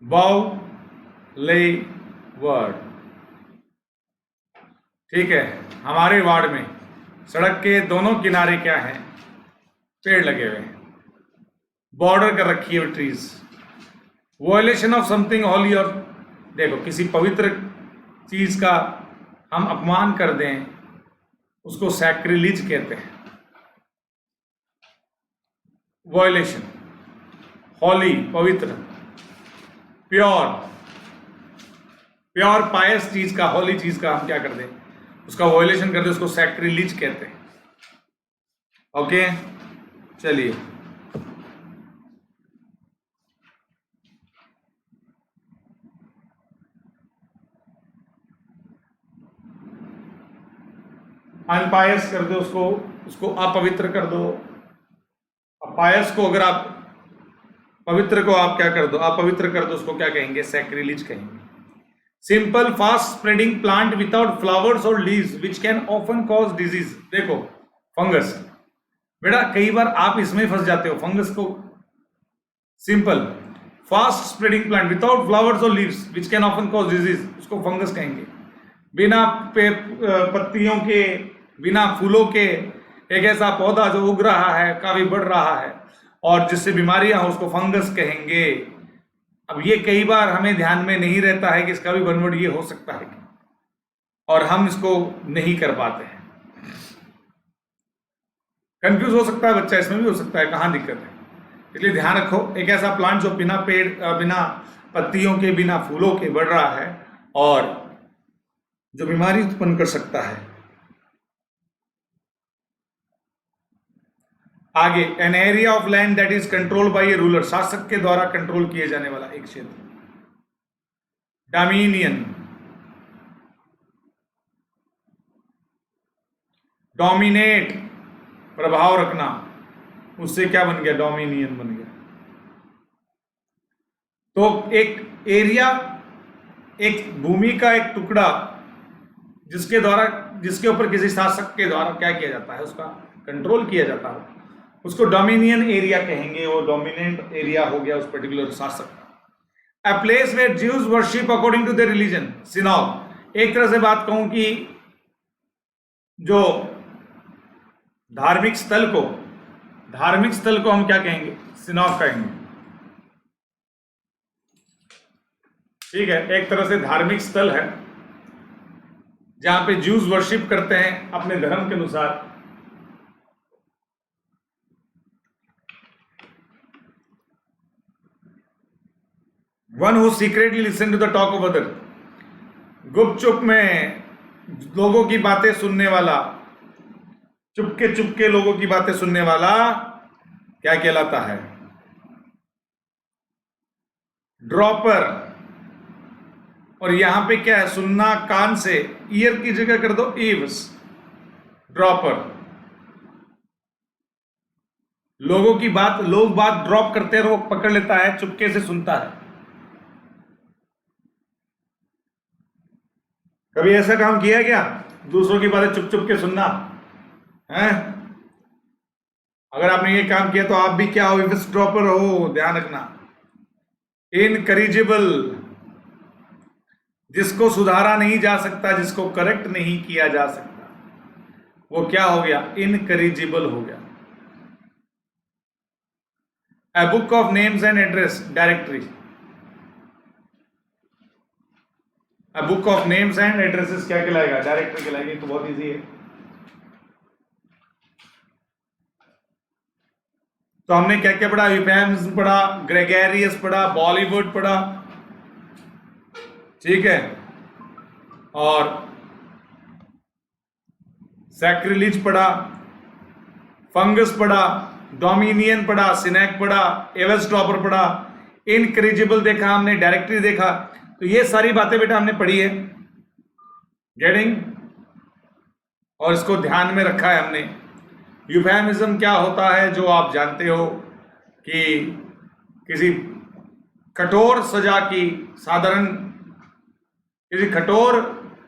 बॉलीवुड, ठीक है। हमारे वार्ड में सड़क के दोनों किनारे क्या है? पेड़ लगे हुए हैं, बॉर्डर कर रखी है trees. Violation of something Holi, और देखो किसी पवित्र चीज का हम अपमान कर दें उसको सैक्रिलीज कहते हैं। वॉयलेशन, होली पवित्र, प्योर, प्योर पायस चीज का, होली चीज का हम क्या कर दें, उसका वॉयलेशन कर दें, उसको सैक्रिलीज कहते हैं। ओके, चलिए अनपायस कर दो उसको, उसको अपवित्र कर दो। पायस को अगर आप, पवित्र को आप क्या कर दो, अपवित्र कर दो, उसको क्या कहेंगे? सैक्रिलीज कहेंगे। Simple fast spreading plant without flowers और leaves which can often cause disease. देखो फंगस, बेटा कई बार आप इसमें फंस जाते हो, फंगस को। Simple fast spreading plant without flowers और leaves which can often cause disease, उसको फंगस कहेंगे। बिना पत्तियों के, बिना फूलों के एक ऐसा पौधा जो उग रहा है, काफी बढ़ रहा है, और जिससे बीमारियां हो उसको फंगस कहेंगे। अब ये कई बार हमें ध्यान में नहीं रहता है कि इसका भी वन वर्ड ये हो सकता है, और हम इसको नहीं कर पाते हैं। कंफ्यूज हो सकता है बच्चा, इसमें भी हो सकता है, कहाँ दिक्कत है। इसलिए ध्यान रखो, एक ऐसा प्लांट जो बिना पेड़, बिना पत्तियों के, बिना फूलों के बढ़ रहा है और जो बीमारी उत्पन्न कर सकता है। आगे, an area of land that is controlled by A ruler, शासक के द्वारा कंट्रोल किए जाने वाला एक क्षेत्र। डोमिनियन, डोमिनेट, प्रभाव रखना, उससे क्या बन गया, डोमिनियन बन गया। तो एक एरिया, एक भूमि का एक टुकड़ा जिसके द्वारा, जिसके ऊपर किसी शासक के द्वारा क्या किया जाता है, उसका कंट्रोल किया जाता है, उसको डोमिनियन एरिया कहेंगे। वो डोमिनेंट एरिया हो गया उस पर्टिकुलर शासक का। A place where Jews worship according to their religion, synagogue. एक तरह से बात कहूं कि जो धार्मिक स्थल को हम क्या कहेंगे, सिनाग कहेंगे। ठीक है, एक तरह से धार्मिक स्थल है जहां पे ज्यूज वर्शिप करते हैं अपने धर्म के अनुसार। One who secretly listen to the talk of other, गुपचुप में लोगों की बातें सुनने वाला, चुपके लोगों की बातें सुनने वाला क्या कहलाता है, ड्रॉपर। और यहां पे क्या है, सुनना कान से, ईयर की जगह कर दो ईव्स, ड्रॉपर। लोगों की बात, लोग बात ड्रॉप करते हैं, वो पकड़ लेता है, चुपके से सुनता है। कभी ऐसा काम किया है क्या, दूसरों की बातें चुप के सुनना है? अगर आपने ये काम किया तो आप भी क्या हो, ईव्स ड्रॉपर हो, ध्यान रखना। इनकरेजिबल, जिसको सुधारा नहीं जा सकता, जिसको करेक्ट नहीं किया जा सकता, वो क्या हो गया, इनकरेजिबल हो गया। A book of names and address, directory. A book of names and addresses क्या कहलाएगा, डायरेक्टरी कहलाएगी। तो बहुत इजी है। तो हमने क्या क्या पढ़ा, यूफेमिज्म पढ़ा, ग्रेगेरियस पढ़ा, बॉलीवुड पढ़ा, ठीक है, और सैक्रिलीज पढ़ा, फंगस पढ़ा, डोमिनियन पढ़ा, सिनेक पढ़ा, एवस्ट्रॉपर पढ़ा, इनकरेजिबल देखा हमने, डायरेक्टरी देखा। तो ये सारी बातें बेटा हमने पढ़ी है, गेटिंग, और इसको ध्यान में रखा है हमने। यूफेमिज्म क्या होता है, जो आप जानते हो कि किसी कठोर सजा की साधारण, किसी कठोर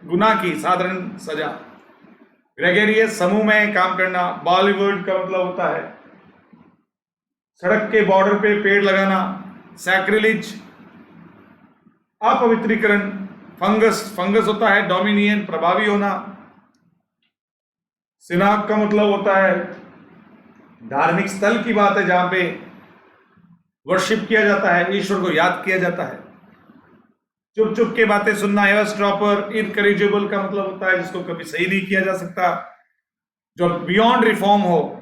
गुनाह की साधारण सजा। ग्रेगेरियस, समूह में काम करना। बॉलीवुड का मतलब होता है सड़क के बॉर्डर पे पेड़ लगाना। सैक्रिलीज, अपवित्रीकरण। फंगस होता है डोमिनियन, प्रभावी होना। सिनाग का मतलब होता है धार्मिक स्थल की बात है जहां पे वर्शिप किया जाता है, ईश्वर को याद किया जाता है। चुप के बातें सुनना। एवस्ट्रॉपर, इनकरेजिबल का मतलब होता है जिसको कभी सही नहीं किया जा सकता, जो बियॉन्ड रिफॉर्म हो।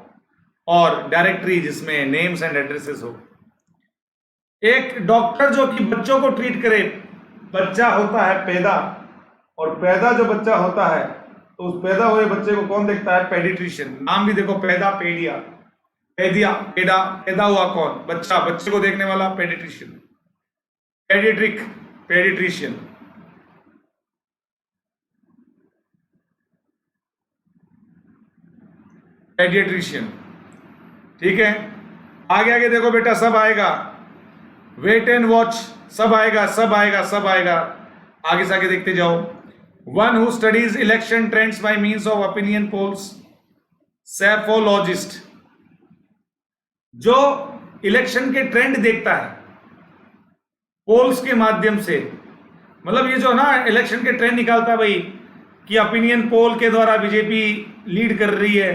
और डायरेक्टरी, जिसमें नेम्स एंड एड्रेसेस हो। एक डॉक्टर जो कि बच्चों को ट्रीट करे, बच्चा होता है पैदा, और पैदा जो बच्चा होता है तो उस पैदा हुए बच्चे को कौन देखता है, पेडिट्रिशियन। नाम भी देखो, पैदा, पेडिया, पैदा हुआ कौन, बच्चा, बच्चे को देखने वाला पेडिट्रिशियन। पेडिट्रिशियन। पेडिट्रिशियन, ठीक है। आगे देखो बेटा, सब आएगा। वेट एंड वॉच, सब आएगा। आगे से आगे देखते जाओ। One who studies election trends bye means of opinion polls, psephologist. जो इलेक्शन के ट्रेंड देखता है पोल्स के माध्यम से, मतलब ये जो ना इलेक्शन के ट्रेंड निकालता है भाई, कि ओपिनियन पोल के द्वारा बीजेपी लीड कर रही है,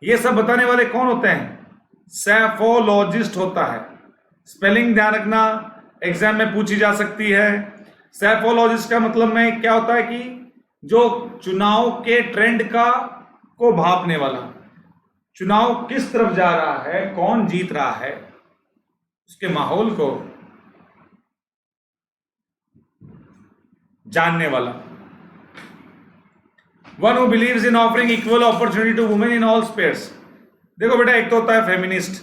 ये सब बताने वाले कौन होते हैं, सेफोलॉजिस्ट होता है। स्पेलिंग ध्यान रखना, एग्जाम में पूछी जा सकती है। सेफोलॉजिस्ट का मतलब में क्या होता है कि जो चुनाव के ट्रेंड को भांपने वाला, चुनाव किस तरफ जा रहा है, कौन जीत रहा है, उसके माहौल को जानने वाला। One who believes in offering equal opportunity to women in all spheres. देखो बेटा, एक तो होता है फेमिनिस्ट,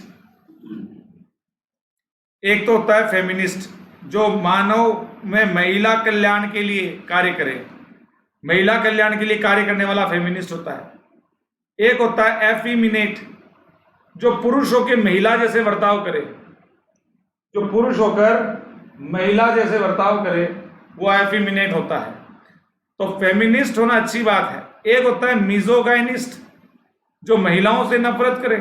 एक तो होता है फेमिनिस्ट जो मानव में महिला कल्याण के लिए कार्य करे, महिला कल्याण के लिए कार्य करने वाला फेमिनिस्ट होता है। एक होता है एफिमिनेट जो पुरुष होकर महिला जैसे बर्ताव करे, जो पुरुष होकर महिला जैसे बर्ताव करे वो एफिमिनेट होता है। तो फेमिनिस्ट होना अच्छी बात है। एक होता है मिजोगाइनिस्ट जो महिलाओं से नफरत करे,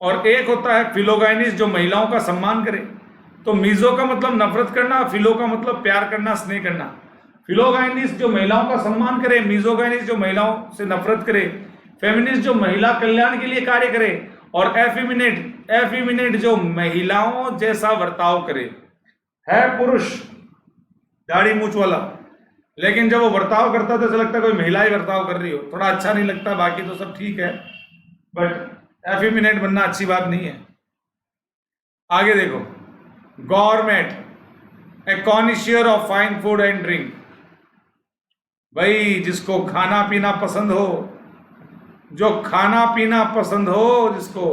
और एक होता है फिलोगाइनिस्ट जो महिलाओं का सम्मान करे। तो मिजो का मतलब नफरत करना, फिलो का मतलब प्यार करना, स्नेह करना। फिलोगाइनिस्ट जो महिलाओं का सम्मान करे, मिजोगाइनिस्ट जो महिलाओं से नफरत करे, फेमिनिस्ट जो महिला कल्याण के लिए कार्य करे, और एफिमिनेट जो महिलाओं जैसा बर्ताव करे। है पुरुष दाढ़ी मूंछ वाला, लेकिन जब वो बर्ताव करता है तो ऐसा लगता है कोई महिला ही बर्ताव कर रही हो, थोड़ा अच्छा नहीं लगता। बाकी तो सब ठीक है, बट एफिमिनेट बनना अच्छी बात नहीं है। आगे देखो, gourmet, a connoisseur of fine food and drink. भाई जिसको खाना पीना पसंद हो, जो खाना पीना पसंद हो, जिसको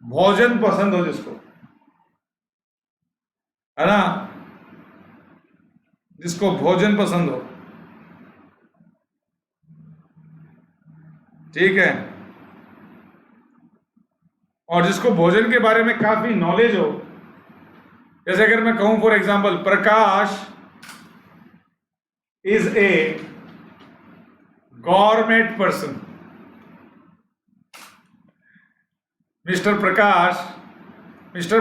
भोजन पसंद हो, जिसको, है ना, जिसको भोजन पसंद हो, ठीक है, और जिसको भोजन के बारे में काफी नॉलेज हो। जैसे अगर मैं कहूं for example, Prakash is a gourmet person. Mister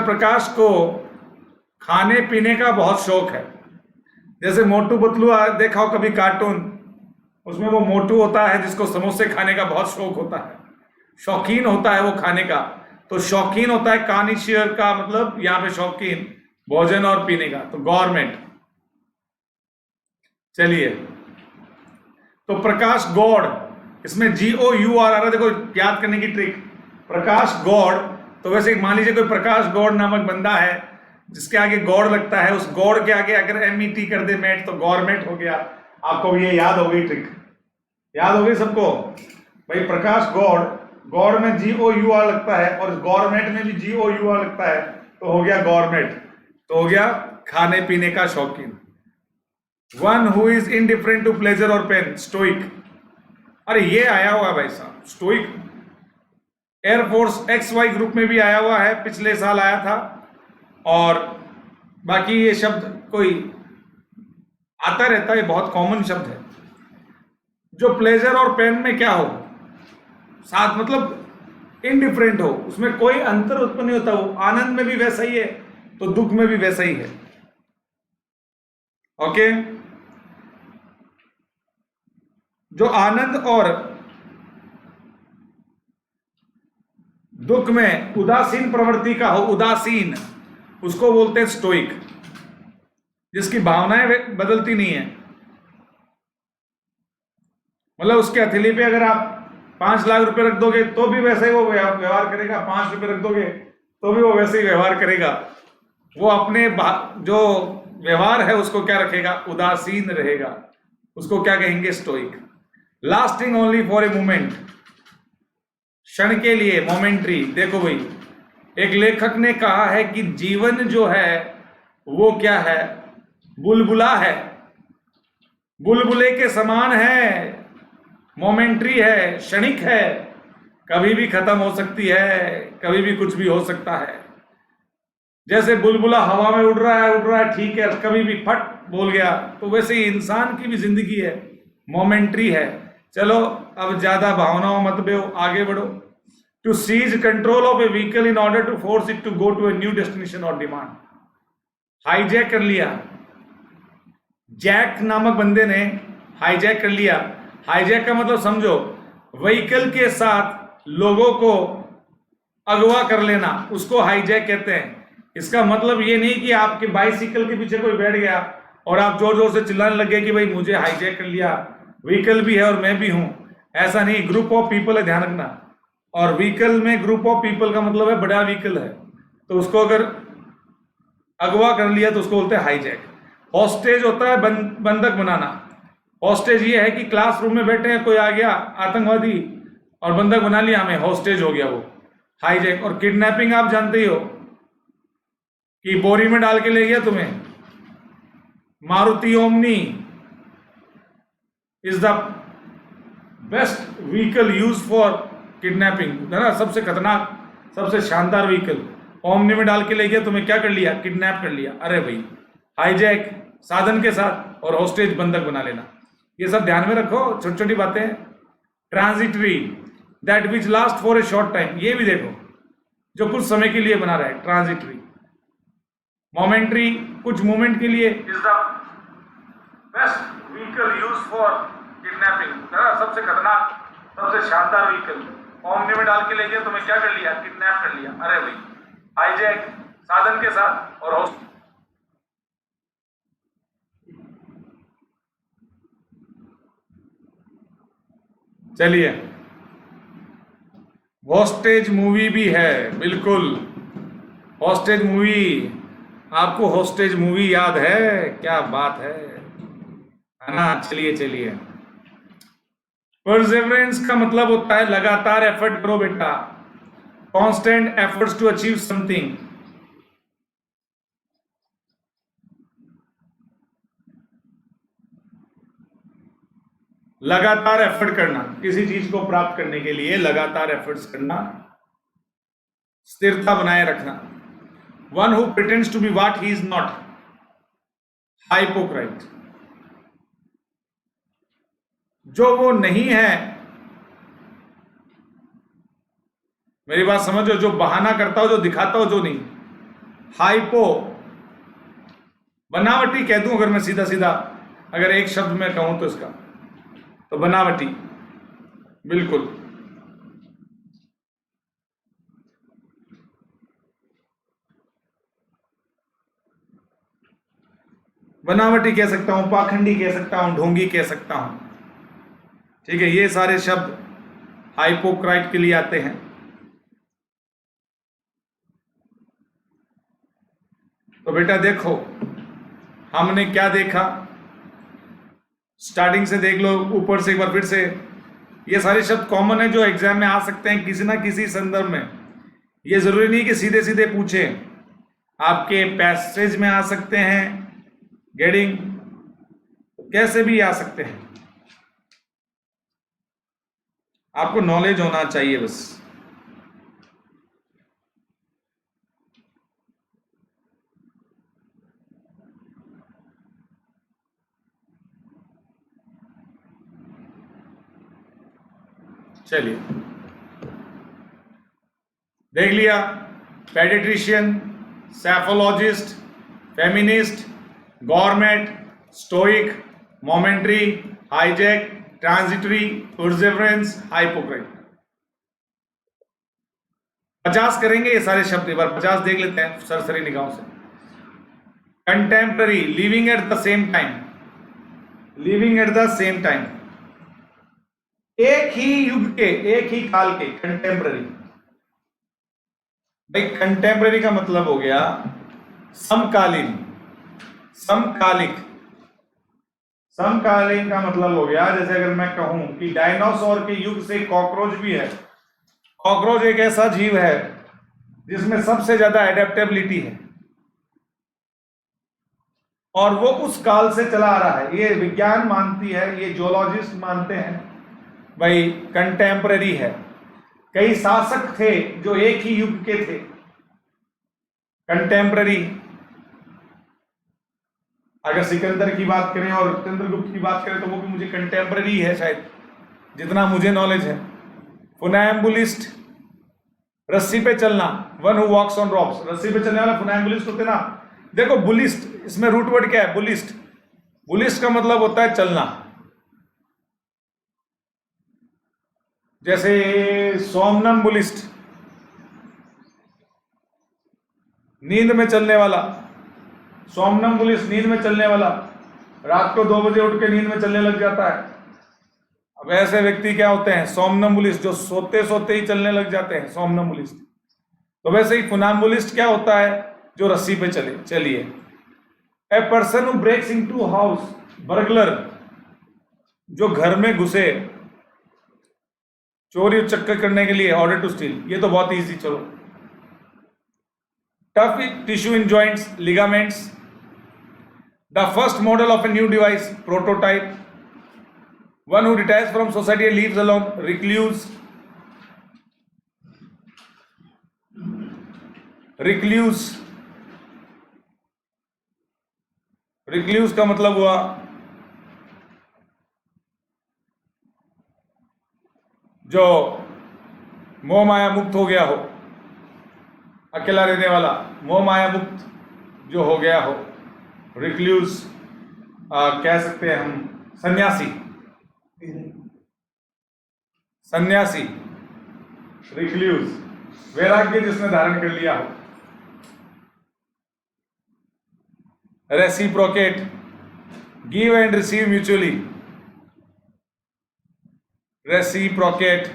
Prakash को खाने पीने का बहुत शौक है। जैसे मोटू पतलू देखा हो कभी कार्टून, उसमें वो मोटू होता है जिसको समोसे खाने का बहुत शौक होता है, शौकीन होता है वो खाने का। तो शौकीन होता है कानिशियर का मतलब यहां पे शौकीन भोजन और पीने का, तो गवर्नमेंट। चलिए, तो प्रकाश गौड़, इसमें GOUR आ रहा है, देखो याद करने की ट्रिक। प्रकाश गौड़, तो वैसे मान लीजिए कोई प्रकाश गौड़ नामक बंदा है जिसके आगे गौड़ लगता है, उस गौड़ के आगे अगर MET कर दे मेट तो गवर्नमेंट हो गया। आपको ये याद हो गई ट्रिक, याद हो गई सबको। भाई प्रकाश गौड़, गौड़ में GOUR लगता है और गवर्नमेंट में भी GOUR लगता है, तो हो गया गवर्नमेंट, तो हो गया खाने पीने का शौकीन। One who is indifferent to pleasure और पेन, स्टोइक। अरे ये आया हुआ है भाई साहब, स्टोइक एयरफोर्स XY ग्रुप में भी आया हुआ है, पिछले साल आया था। और बाकी ये शब्द कोई आता रहता है, बहुत कॉमन शब्द है। जो प्लेजर और पेन में क्या हो, साथ मतलब इनडिफरेंट हो, उसमें कोई अंतर उत्पन्न नहीं होता, वो आनंद में भी वैसा ही है तो दुख में भी वैसा ही है। ओके, जो आनंद और दुख में उदासीन प्रवृत्ति का हो, उदासीन, उसको बोलते हैं स्टोइक। जिसकी भावनाएं बदलती नहीं है, मतलब उसके हथेली पे अगर आप 5 लाख रुपए रख दोगे तो भी वैसे ही वो व्यवहार करेगा, 5 रुपए रख दोगे तो भी वो वैसे ही व्यवहार करेगा। वो अपने जो व्यवहार है उसको क्या रखेगा, उदासीन रहेगा, उसको क्या कहेंगे, stoic. Lasting only for a moment, क्षण के लिए, मोमेंट्री। देखो भाई, एक लेखक ने कहा है कि जीवन जो है वो क्या है, बुलबुला है, बुलबुले के समान है, मोमेंट्री है, क्षणिक है, कभी भी खत्म हो सकती है, कभी भी कुछ भी हो सकता है। जैसे बुलबुला हवा में उड़ रहा है ठीक है, कभी भी फट बोल गया, तो वैसे ही इंसान की भी जिंदगी है, मोमेंट्री है। चलो अब ज्यादा भावनाओं मत बो, आगे बढ़ो। To seize control of a vehicle in order to force it to go to a new destination और डिमांड। हाईजैक कर लिया, जैक नामक बंदे ने हाईजैक कर लिया। हाईजैक का मतलब समझो, व्हीकल के साथ लोगों को अगवा कर लेना, उसको हाईजैक कहते हैं। इसका मतलब ये नहीं कि आपके बाइसिकल के पीछे कोई बैठ गया और आप जोर जोर से चिल्लाने लगे कि भाई मुझे हाईजैक कर लिया, व्हीकल भी है और मैं भी हूं। ऐसा नहीं, ग्रुप ऑफ पीपल है, ध्यान रखना। और व्हीकल में ग्रुप ऑफ पीपल का मतलब है बड़ा व्हीकल है, तो उसको अगर अगवा कर लिया तो उसको बोलते हैं हाईजैक। हॉस्टेज होता है बंधक बनाना। हॉस्टेज ये है कि क्लासरूम में बैठे हैं, कोई आ गया आतंकवादी और बंधक बना लिया हमें, हॉस्टेज हो गया वो, हाईजैक। और किडनैपिंग आप जानते ही हो कि बोरी में डाल के ले गया तुम्हें। Maruti omni is the best vehicle use for kidnapping, है ना, सबसे खतरनाक, सबसे शानदार व्हीकल। ओमनी में डाल के ले गया तुम्हें, क्या कर लिया, किडनैप कर लिया। अरे भाई, हाईजैक साधन के साथ और हॉस्टेज बंधक बना लेना, ये सब ध्यान में रखो, छोटी छोटी बातें। Transitory, that which last for a short time, ये भी देखो, जो कुछ समय के लिए बना रहा है, ट्रांजिटरी। मोमेंट्री, कुछ मोमेंट के लिए। Is the best vehicle use for kidnapping, सबसे खतरनाक, सबसे शानदार व्हीकल। ओमनी में डाल के ले गया तुम्हें, क्या कर लिया, किडनैप कर लिया। अरे भाई, हाईजैक साधन के साथ और हॉस्टेज। चलिए, हॉस्टेज मूवी भी है, बिल्कुल। हॉस्टेज मूवी, आपको हॉस्टेज मूवी याद है? क्या बात है ना। चलिए चलिए, परसेवरेंस का मतलब होता है लगातार एफर्ट करो बेटा, constant efforts to achieve something. लगातार एफर्ट करना, किसी चीज को प्राप्त करने के लिए लगातार एफर्ट्स करना, स्थिरता बनाए रखना। One who pretends to be what he is not, hypocrite. जो वो नहीं है, मेरी बात समझो, जो बहाना करता हो, जो दिखाता हो, जो नहीं, हाइपो, बनावटी कह दूं अगर मैं सीधा सीधा, अगर एक शब्द में कहूं तो इसका, तो बनावटी, बिल्कुल। बनावटी कह सकता हूं, पाखंडी कह सकता हूं, ढोंगी कह सकता हूं, ठीक है। ये सारे शब्द हाइपोक्राइट के लिए आते हैं। तो बेटा देखो, हमने क्या देखा, स्टार्टिंग से देख लो, ऊपर से एक बार फिर से। ये सारे शब्द कॉमन है जो एग्जाम में आ सकते हैं किसी ना किसी संदर्भ में। ये जरूरी नहीं कि सीधे सीधे पूछे, आपके पैसेज में आ सकते हैं, गेटिंग, कैसे भी आ सकते हैं। आपको नॉलेज होना चाहिए बस। चलिए, देख लिया, pediatrician, psephologist, feminist, government, stoic, momentary, hijack, transitory, perseverance, hypocrite. 50 करेंगे ये सारे शब्द, एक बार 50 देख लेते हैं सरसरी निगाहों से। Contemporary, living at the same time, living at the same time, एक ही युग के, एक ही काल के, कंटेम्पररी। भाई कंटेम्पररी का मतलब हो गया समकालीन, समकालिक। समकालीन का मतलब हो गया, जैसे अगर मैं कहूं कि डायनासोर के युग से कॉकरोच भी है। कॉकरोच एक ऐसा जीव है जिसमें सबसे ज्यादा एडेप्टेबिलिटी है, और वो उस काल से चला आ रहा है। ये विज्ञान मानती है, ये जियोलॉजिस्ट मानते हैं, भाई कंटेम्पररी है। कई शासक थे जो एक ही युग के थे, कंटेम्पररी। अगर सिकंदर की बात करें और चंद्रगुप्त की बात करें तो वो भी मुझे कंटेम्पररी है शायद, जितना मुझे नॉलेज है। फुनैम्बुलिस्ट, रस्सी पे चलना, one who walks on rocks, रस्सी पे चलने वाला फुनैम्बुलिस्ट होते ना। देखो बुलिस्ट, इसमें रूट वर्ड क्या है, बुलिस्ट। बुलिस्ट का मतलब होता है चलना। जैसे सोमनम्बुलिस्ट, नींद में चलने वाला, सोमनम्बुलिस्ट नींद में चलने वाला, रात को 2 बजे उठ के नींद में चलने लग जाता है। अब ऐसे व्यक्ति क्या होते हैं? सोमनम्बुलिस्ट, जो सोते सोते ही चलने लग जाते हैं, सोमनम्बुलिस्ट। तो वैसे ही फुनाम्बुलिस्ट क्या होता है? जो रस्सी पे चलिए। A person who breaks into house, burglar, जो घर में घुसे चोरी चक्कर करने के लिए, ऑर्डर टू स्टील, ये तो बहुत इजी। चलो, tough tissue in joints, ligaments, the first model of a new device, prototype, one who retires from society and lives alone, recluse, recluse का मतलब हुआ जो मोह माया मुक्त हो गया हो, अकेला रहने वाला, मोह माया मुक्त जो हो गया हो, रिक्ल्यूज कह सकते हैं हम, सन्यासी, रिक्ल्यूज, वैराग्य जिसने धारण कर लिया हो। Reciprocate, give and receive mutually, reciprocate,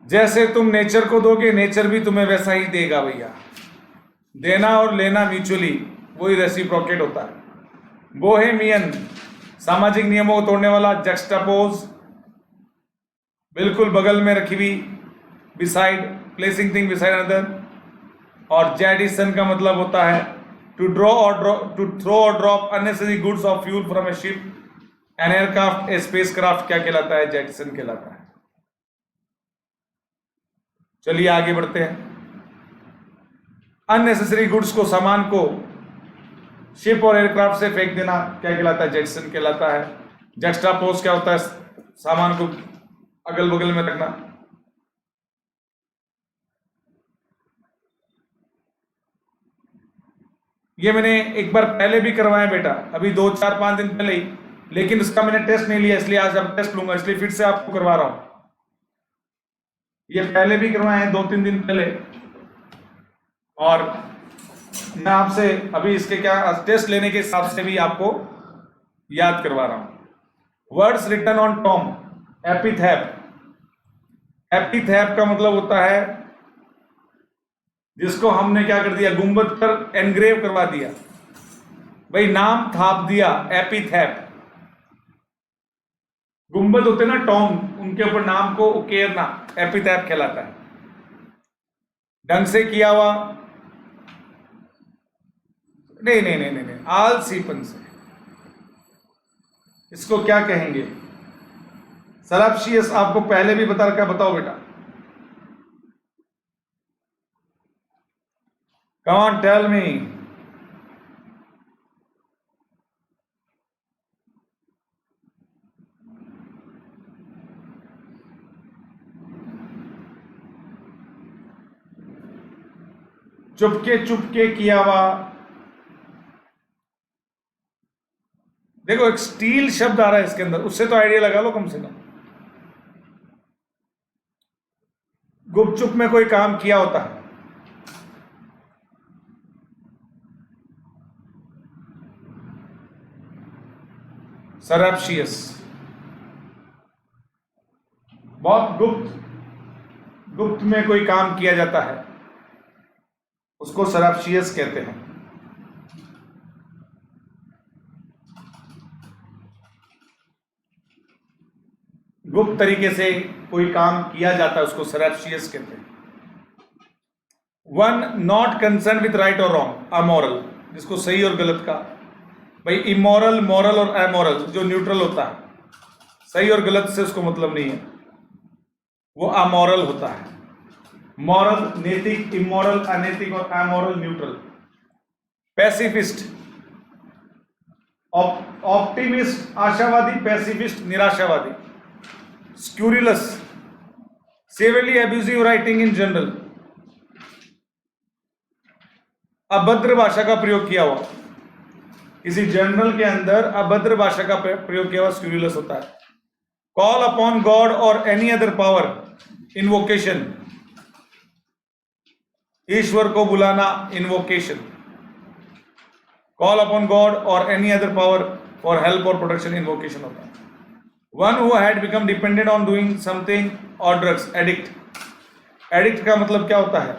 जैसे तुम नेचर को दोगे, नेचर भी तुम्हें वैसा ही देगा भैया। देना और लेना म्यूचुअली, वही रेसिप्रोकेट होता है। बोहेमियन, सामाजिक नियमों को तोड़ने वाला। जक्सटापोज, बिल्कुल बगल में रखी हुई, beside, placing thing beside another. और जेडिसन का मतलब होता है टू थ्रो और drop unnecessary goods of fuel from A ship, an aircraft, A spacecraft क्या कहलाता है? जेडिसन कहलाता है। चलिए आगे बढ़ते हैं। अननेसेसरी गुड्स को, सामान को शिप और एयरक्राफ्ट से फेंक देना क्या कहलाता है? जेटसन कहलाता है। जक्सटापोज क्या होता है? सामान को अगल बगल में रखना। ये मैंने एक बार पहले भी करवाया बेटा, अभी 2, 4, 5 दिन पहले ही, लेकिन उसका मैंने टेस्ट नहीं लिया, इसलिए आज अब टेस्ट लूंगा, इसलिए फिर से आपको करवा रहा हूं। ये पहले भी करवाए हैं 2-3 दिन पहले, और मैं आपसे अभी इसके क्या टेस्ट लेने के हिसाब से भी आपको याद करवा रहा हूं। Words written on tomb, epitaph. Epitaph का मतलब होता है जिसको हमने क्या कर दिया? गुंबद पर एनग्रेव करवा दिया, भाई नाम थाप दिया, एपिथैप। गुंबद होते ना टॉम, उनके ऊपर नाम को उकेरना एपिथैप कहलाता है। ढंग से किया हुआ, नहीं, आलसीपन से, इसको क्या कहेंगे? सराप्शियस आपको पहले भी बता रखा, बताओ बेटा। Come on tell me. चुपके चुपके किया हुआ। देखो एक स्टील शब्द आ रहा है इसके अंदर, उससे तो आइडिया लगा लो कम से कम। गुपचुप में कोई काम किया होता है। सरप्शियस, बहुत गुप्त में कोई काम किया जाता है, उसको सरप्शियस कहते हैं। गुप्त तरीके से कोई काम किया जाता है, उसको सरप्शियस कहते हैं। One not concern with right और रॉन्ग, अमोरल, जिसको सही और गलत का, भाई इमोरल, मॉरल और अमोरल जो न्यूट्रल होता है, सही और गलत से उसको मतलब नहीं है, वो अमोरल होता है। मॉरल नैतिक, इमोरल अनैतिक, और अमोरल न्यूट्रल। पैसिफिस्ट, ऑप्टिमिस्ट आशावादी, पैसिफिस्ट निराशावादी। Scurrilous, severely abusive writing in general, अभद्र भाषा का प्रयोग किया हुआ, किसी जर्नल के अंदर अभद्र भाषा का प्रयोग किया हुआ स्क्रूलस होता है। कॉल अपॉन गॉड और एनी अदर पावर, इन्वोकेशन, ईश्वर को बुलाना, इन्वोकेशन। कॉल अपॉन गॉड और any other power for help और प्रोटेक्शन, इन्वोकेशन होता है। One who had become dependent on doing something और ड्रग्स, एडिक्ट। एडिक्ट का मतलब क्या होता है?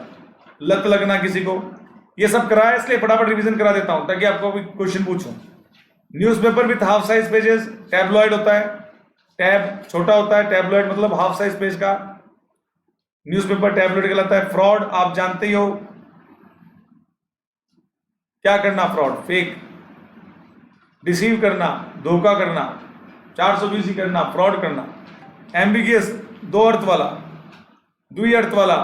लत लगना किसी को। ये सब कराया इसलिए फटाफट रिवीजन करा देता हूं ताकि आपको भी क्वेश्चन पूछूं। Newspaper with half size pages, tabloid होता है। टैब छोटा होता है, टैबलॉइड मतलब हाफ साइज पेज का न्यूज़पेपर टैबलॉइड कहलाता है। फ्रॉड आप जानते ही हो, क्या करना? फ्रॉड, फेक, डिसीव करना, धोखा करना, 420 ही करना, फ्रॉड करना। एम्बिगियस, दो अर्थ वाला, द्वि अर्थ वाला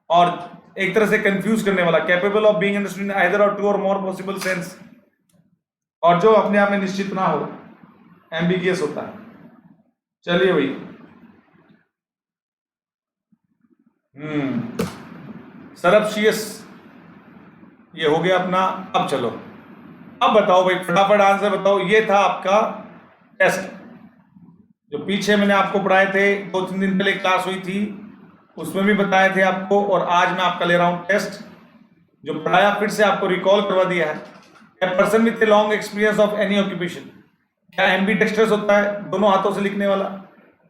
और एक तरह से कंफ्यूज करने वाला। Capable of being understood in either और टू और मोर पॉसिबल सेंस, और जो अपने आप में निश्चित ना हो, एम्बिगियस होता है। चलिए भाई, सरप्शियस, ये हो गया अपना। अब चलो, अब बताओ भाई, फटाफट आंसर बताओ। ये था आपका टेस्ट, जो पीछे मैंने आपको पढ़ाए थे, 2-3 दिन पहले क्लास हुई थी, उसमें भी बताए थे आपको, और आज मैं आपका ले रहा हूं टेस्ट। जो पढ़ाया फिर से आपको रिकॉल करवा दिया है। A person with a long experience of any occupation, क्या एम्बीडेक्स्ट्रस होता है, दोनों हाथों से लिखने वाला?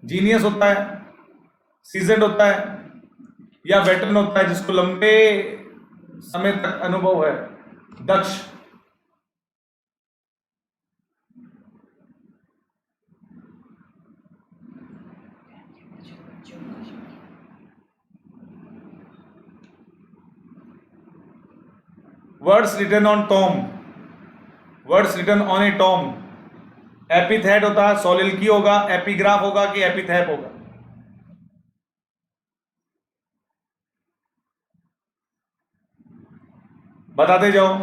जीनियस होता है, सीजनड होता है, या वेटरन होता है जिसको लंबे समय तक अनुभव है? दक्ष। Words written on tomb, words written on a tomb, epithet होता है, सोलिलकी होगा, एपिग्राफ होगा कि एपिथैप होगा? बताते जाओ।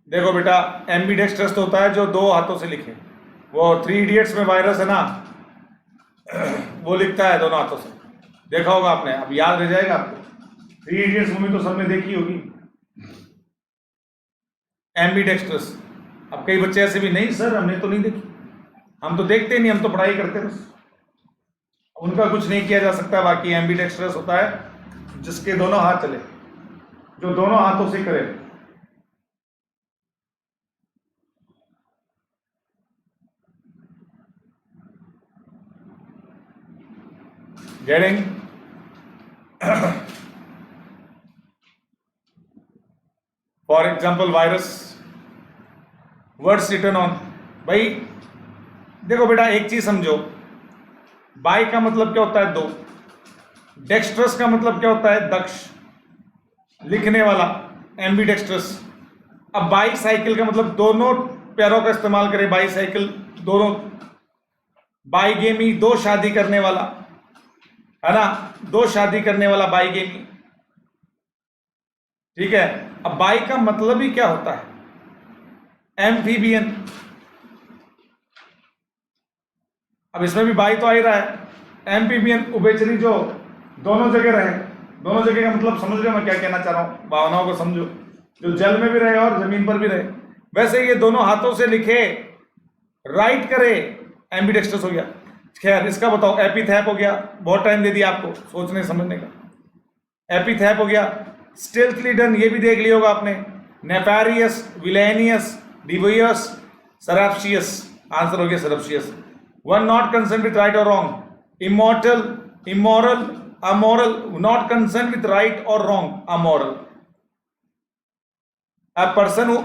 देखो बेटा, एम्बीडेक्स्ट्रस तो होता है जो दो हाथों से लिखे। वो 3 इडियट्स में वायरस है ना, वो लिखता है दोनों हाथों से, देखा होगा आपने, अब याद रह जाएगा आपको। 3 इडियट्स मूवी तो सबने देखी होगी। एम्बीडेक्स्ट्रस। अब कई बच्चे ऐसे भी, नहीं सर हमने तो नहीं देखी, हम तो देखते नहीं, हम तो पढ़ाई करते बस। उनका कुछ नहीं किया जा सकता। बाकी एम्बीडेक्स्ट्रस होता है जिसके दोनों हाथ चले, जो दोनों हाथों से करे। Getting? For example virus, words written on. भाई देखो बेटा, एक चीज समझो, बाई का मतलब क्या होता है? दो। डेक्स्ट्रस का मतलब क्या होता है? दक्ष, लिखने वाला, एम्बीडेक्स्ट्रस। अब बाई साइकिल का मतलब दोनों पैरों का इस्तेमाल करे, बाई साइकिल, दोनों। बाईगेमी, दो शादी करने वाला, है ना, दो शादी करने वाला बाईगेमी, ठीक है। अब बाई का मतलब ही क्या होता है? एम्फीबियन। अब इसमें भी बाई तो आ ही रहा है। एम्फीबियन, उभयचरी, जो दोनों जगह रहे। दोनों जगह का मतलब समझ रहे हो मैं क्या कहना चाह रहा हूं? भावनाओं को समझो, जो जल में भी रहे और जमीन पर भी रहे। वैसे ये दोनों हाथों से लिखे, राइट करे, एम्बीडेक्स्ट्रस हो गया। खैर, इसका बताओ। एपिथैप हो गया, बहुत टाइम दे दिया आपको सोचने समझने का। एपिथैप हो गया। स्टिल्थली डन, ये भी देख लिया होगा आपने। Nefarious, villainous, devious, surreptitious. Answer हो गया surreptitious. One not concern with right और wrong, immortal, immoral, amoral, not concerned with right or wrong, amoral. A person who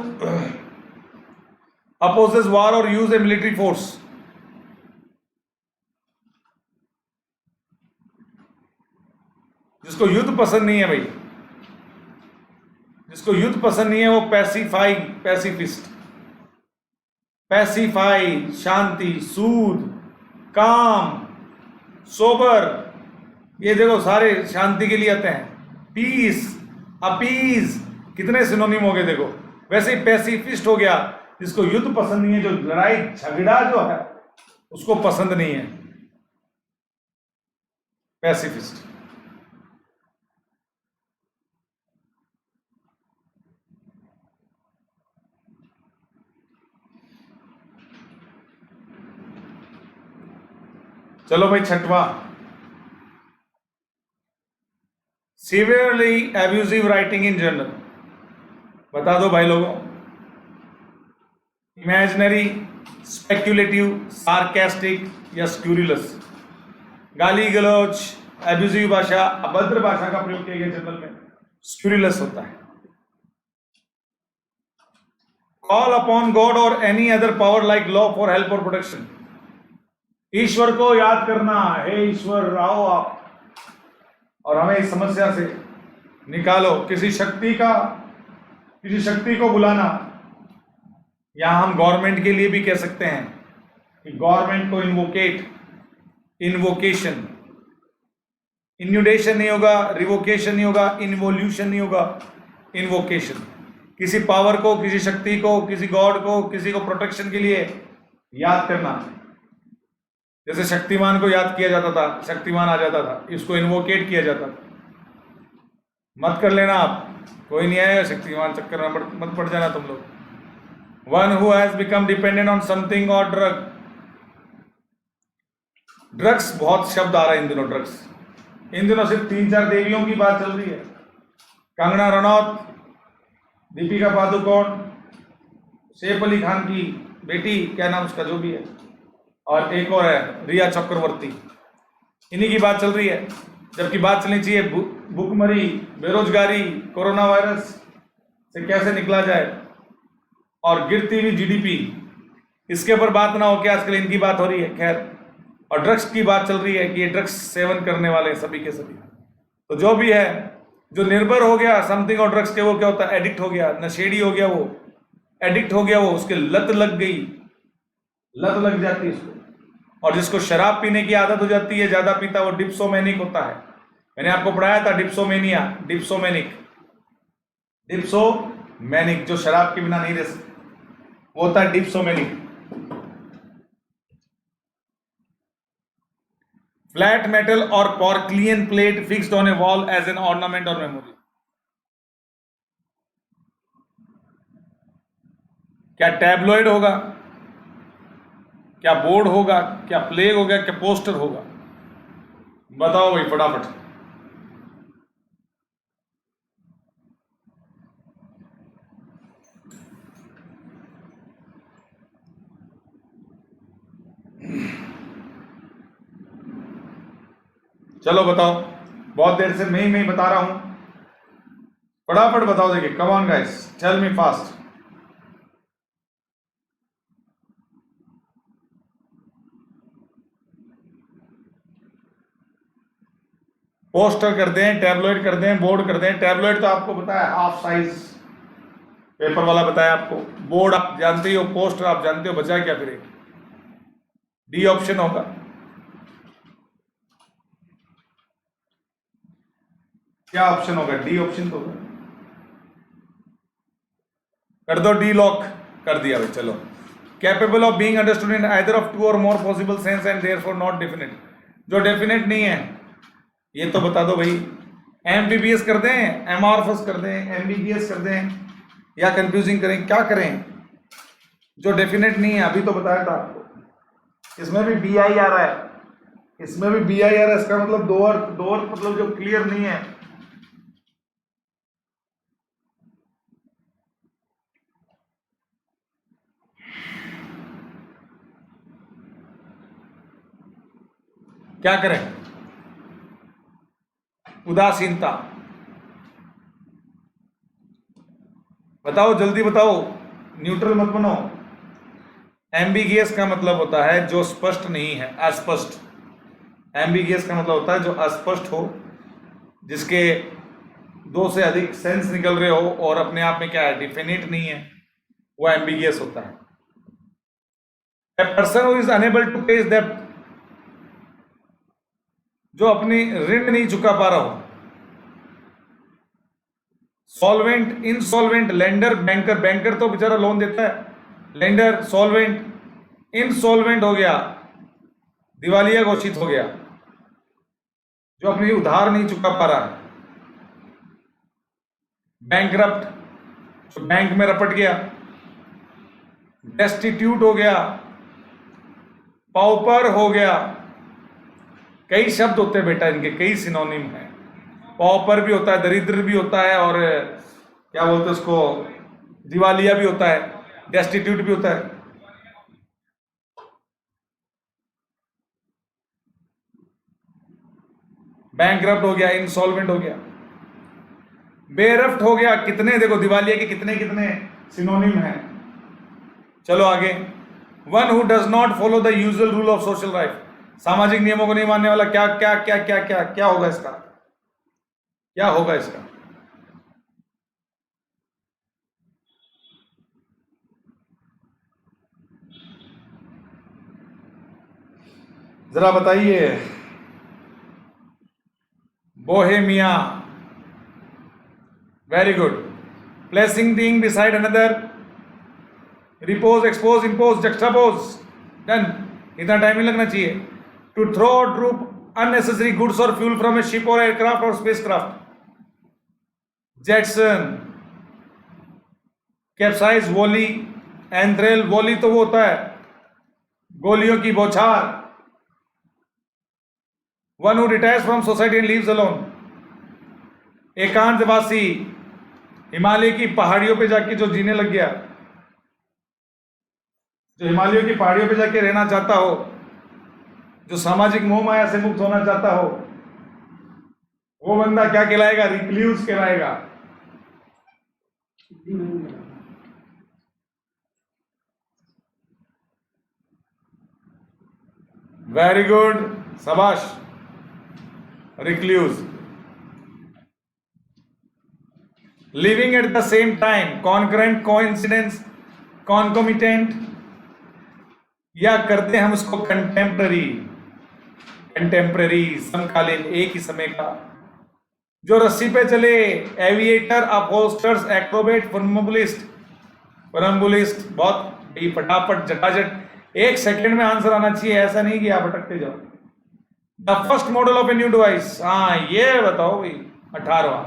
opposes war or use a military force. जिसको युद्ध पसंद नहीं है भाई, जिसको युद्ध पसंद नहीं है, वो पैसिफाई, पैसिफिस्ट। पैसिफाई, शांति, सूद, काम, सोबर, ये देखो सारे शांति के लिए आते हैं। पीस, अपीज, कितने सिनोनिम हो गए देखो। वैसे ही पैसिफिस्ट हो गया जिसको युद्ध पसंद नहीं है, जो लड़ाई झगड़ा जो है उसको पसंद नहीं है, पैसिफिस्ट। चलो भाई छठवां, सीवियरली एब्यूजिव राइटिंग इन जर्नल। बता दो भाई लोगों। इमेजिनरी, स्पेक्युलेटिव, सार्केस्टिक या स्क्यूरिलस। गाली गलौज, एब्यूजिव भाषा, अभद्र भाषा का प्रयोग किया गया जर्नल में, स्क्यूरिलस होता है। कॉल अपॉन गॉड और any other power like law for help और प्रोटेक्शन। ईश्वर को याद करना, हे ईश्वर आओ आप और हमें इस समस्या से निकालो। किसी शक्ति को बुलाना, या हम गवर्नमेंट के लिए भी कह सकते हैं कि गवर्नमेंट को इन्वोकेशन, इन्यूडेशन नहीं होगा, रिवोकेशन नहीं होगा, इन्वोल्यूशन नहीं होगा, इन्वोकेशन। किसी पावर को, किसी शक्ति को, किसी गॉड को, किसी को प्रोटेक्शन के लिए याद करना। जैसे शक्तिमान को याद किया जाता था, शक्तिमान आ जाता था, इसको इन्वोकेट किया जाता था। मत कर लेना आप, कोई नहीं आएगा शक्तिमान चक्कर में मत पड़ जाना तुम लोग। One who has become dependent on something और ड्रग। ड्रग्स, बहुत शब्द आ रहे हैं इन दिनों। ड्रग्स इन दिनों सिर्फ 3-4 देवियों की बात चल रही है। कंगना रनौत, दीपिका पादुकोण, सैफ अली खान की बेटी, क्या नाम उसका जो भी है, और एक और है रिया चक्रवर्ती, इन्हीं की बात चल रही है। जबकि बात चलनी चाहिए भूखमरी, बेरोजगारी, कोरोना वायरस से कैसे निकला जाए और गिरती हुई जीडीपी, इसके ऊपर बात ना हो के आजकल इनकी बात हो रही है। खैर, और ड्रग्स की बात चल रही है कि ये ड्रग्स सेवन करने वाले सभी के सभी। तो जो भी है, जो निर्भर हो गया समथिंग और ड्रग्स के, वो क्या होता है, एडिक्ट हो गया, नशेड़ी हो गया, वो एडिक्ट हो गया, वो उसके लत लग गई, लत लग जाती है उसको। और जिसको शराब पीने की आदत हो जाती है, ज्यादा पीता, वो डिप्सोमेनिक होता है। मैंने आपको पढ़ाया था डिप्सोमेनिया, डिप्सोमेनिक, जो शराब के बिना नहीं रह सकते, वो होता है डिप्सोमेनिक। फ्लैट मेटल और porcelain plate fixed on a wall as an ornament और मेमोरी। क्या टैबलॉइड होगा, क्या बोर्ड होगा, क्या प्लेग होगा, क्या पोस्टर होगा? बताओ भाई फटाफट। चलो बताओ, बहुत देर से मैं ही बता रहा हूं, फटाफट बताओ। देखिए, come on guys, tell me fast. Poster कर दें, टैबलॉइड कर दें, बोर्ड कर दें। टैबलॉइड तो आपको पता है, हाफ साइज पेपर वाला बताया आपको। बोर्ड आप जानते ही हो, पोस्टर आप जानते हो, बचा क्या फिर? डी ऑप्शन होगा। क्या ऑप्शन होगा? डी ऑप्शन तो होगा। कर दो, डी लॉक कर दिया भाई। चलो, capable of being understood in either of 2 और मोर possible sense and therefore not definite. जो डेफिनेट नहीं है ये तो बता दो भाई। एमबीबीएस कर दें, एमआरएफएस कर दें, एमबीबीएस कर दें, या कंफ्यूजिंग करें, क्या करें? जो डेफिनेट नहीं है, अभी तो बताया था आपको। इसमें भी बीआई आ रहा है, इसमें भी बीआई आ रहा है। इसका मतलब दो और मतलब जो क्लियर नहीं है। क्या करें? उदासीनता। बताओ, जल्दी बताओ, न्यूट्रल मत बनो। एम्बिगियस का मतलब होता है जो स्पष्ट नहीं है, अस्पष्ट। एम्बिगियस का मतलब होता है जो अस्पष्ट हो, जिसके 2 से अधिक सेंस निकल रहे हो और अपने आप में क्या है, डिफिनिट नहीं है, वो एम्बिगियस होता है। A person who is unable to pay his डेब्ट, जो अपनी ऋण नहीं चुका पा रहा हो। Solvent, insolvent, lender, banker. Banker तो बेचारा लोन देता है। लेंडर, सॉल्वेंट, इनसॉल्वेंट हो गया, दिवालिया घोषित हो गया, जो अपनी उधार नहीं चुका पा रहा है। बैंकरप्ट, जो बैंक में रपट गया। डेस्टिट्यूट हो गया, पाउपर हो गया, कई शब्द होते हैं बेटा, इनके कई सिनोनिम हैं। पॉपर भी होता है, दरिद्र भी होता है, और क्या बोलते हैं उसको, दिवालिया भी होता है, डेस्टिट्यूट भी होता है। बैंकरप्ट हो गया, इंसॉल्वेंट हो गया, बेरफ्ट हो गया। कितने देखो दिवालिया के कितने कितने सिनोनिम हैं। चलो आगे। One who does not follow the usual rule of social life, सामाजिक नियमों को नहीं मानने वाला। क्या क्या क्या क्या क्या क्या होगा इसका, क्या होगा इसका? जरा बताइए। Bohemia, very good. Placing thing beside another, repose, expose, impose, juxtapose, done. इतना टाइम ही लगना चाहिए। टू थ्रो और ड्रूप अननेसेसरी गुड्स और फ्यूल फ्रॉम ए शिप और एयरक्राफ्ट और स्पेसक्राफ्ट, जेटसन। कैप्साइज, वोली, एंथ्रेल। वोली तो वो होता है गोलियों की बौछार। One who retires from society and lives alone, एकांतवासी, हिमालय की पहाड़ियों पे जाके जो जीने लग गया, जो हिमालयों की पहाड़ियों पे जाके रहना चाहता हो, जो सामाजिक मोह माया से मुक्त होना चाहता हो, वो बंदा क्या कहलाएगा? रिक्ल्यूज कहलाएगा। वेरी गुड, शाबाश, recluse. Living at the same time, concurrent, coincidence, concomitant, या करते हम उसको कंटेम्पररी। कंटेम्पररी, समकालीन, एक ही समय का। जो रस्सी पे चले, एविएटर, अपहोस्टर्स, एक्रोबेट, फर्मुलिस्ट। फर्मुलिस्ट बहुत फटाफट झटाझट, एक सेकंड में आंसर आना चाहिए, ऐसा नहीं कि आप अटकते जाओ। The first model of a new device, हाँ ये बताओ भाई। 18वां,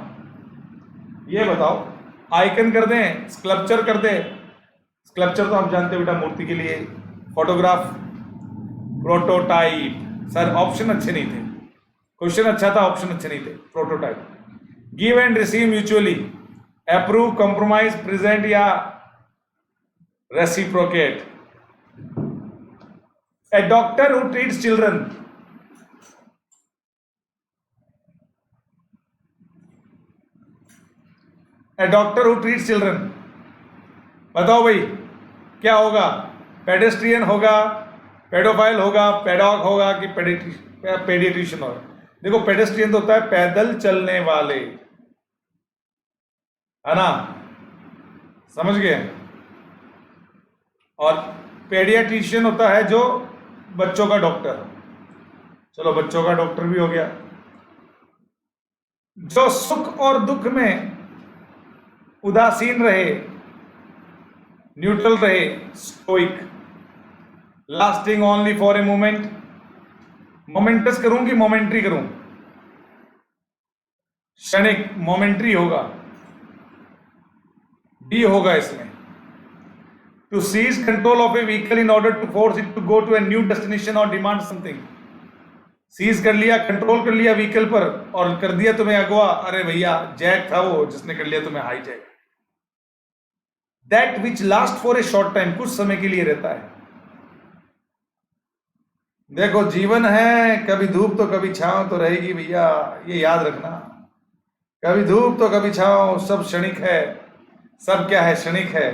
ये बताओ। आइकन कर दें, स्कल्पचर कर दें। स्कल्पचर तो आप जानते हो बेटा, मूर्ति के लिए। Photograph, prototype. सर ऑप्शन अच्छे नहीं थे, क्वेश्चन अच्छा था, ऑप्शन अच्छे नहीं थे। Prototype, give and receive mutually, approve, compromise, present या reciprocate. A doctor who treats children, a doctor who treats children, बताओ भाई क्या होगा? पेडेस्ट्रियन होगा, पेडोफाइल होगा, पेडॉग होगा कि पेडियाट्रिशियन होगा? देखो पेडेस्ट्रियन तो होता है पैदल चलने वाले, है ना, समझ गए। और पेडियाट्रिशियन होता है जो बच्चों का डॉक्टर। चलो बच्चों का डॉक्टर भी हो गया। जो सुख और दुख में उदासीन रहे, न्यूट्रल रहे, stoic. Lasting only for a moment, moments करूं कि मोमेंट्री करूं? क्षणिक, मोमेंट्री होगा, डी होगा इसमें। To seize control of a vehicle in order to force it to go to a new destination और डिमांड समथिंग। सीज कर लिया, कंट्रोल कर लिया व्हीकल पर और कर दिया तुम्हें अगवा। अरे भैया जैक था वो जिसने कर लिया तुम्हें hijack. That which last for a short time, कुछ समय के लिए रहता है। देखो जीवन है, कभी धूप तो कभी छांव तो रहेगी भैया, ये याद रखना। कभी धूप तो कभी छांव, सब क्षणिक है। सब क्या है? क्षणिक है।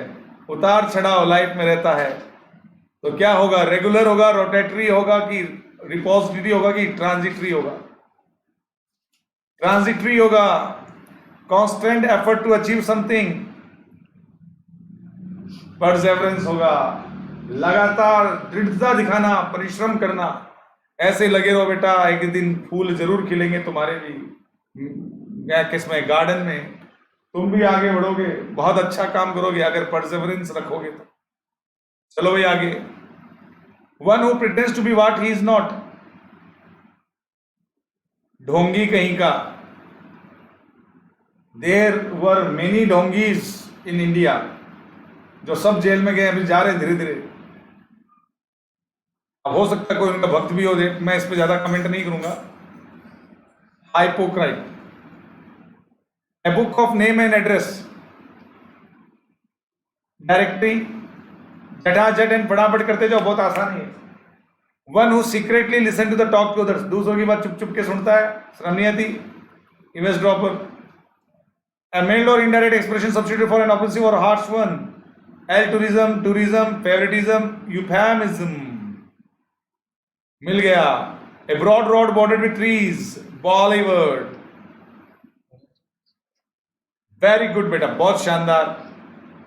उतार चढ़ाव लाइफ में रहता है। तो क्या होगा? रेगुलर होगा, रोटेटरी होगा कि रिपोजिटरी होगा कि ट्रांजिटरी होगा? ट्रांजिटरी होगा। Constant effort to achieve something, perseverance होगा। लगातार दृढ़ता दिखाना, परिश्रम करना। ऐसे लगे रहो बेटा, एक दिन फूल जरूर खिलेंगे तुम्हारे भी किसमें, गार्डन में। तुम भी आगे बढ़ोगे, बहुत अच्छा काम करोगे अगर परसेवरेंस रखोगे तो। चलो भाई आगे। One who pretends to be what he is not, ढोंगी कहीं का। देयर वर मेनी ढोंगीज इन इंडिया, जो सब जेल में गए, अभी जा रहे धीरे धीरे। अब हो सकता है कोई उनका भक्त भी हो जाए, मैं इस पे ज्यादा कमेंट नहीं करूंगा। Hypocrite, a book of name and address, directory, झटाझट एंड फटाफट करते जाओ, बहुत आसान है। One who secretly listen to the talk to others, दूसरों की बात चुप चुप के सुनता है। श्रमनियति, image dropper, a mild or indirect expression substitute for an offensive or harsh one. Altruism, tourism, favoritism, euphemism. मिल गया। A broad road bordered with trees, Bollywood. Very good बेटा, बहुत शानदार।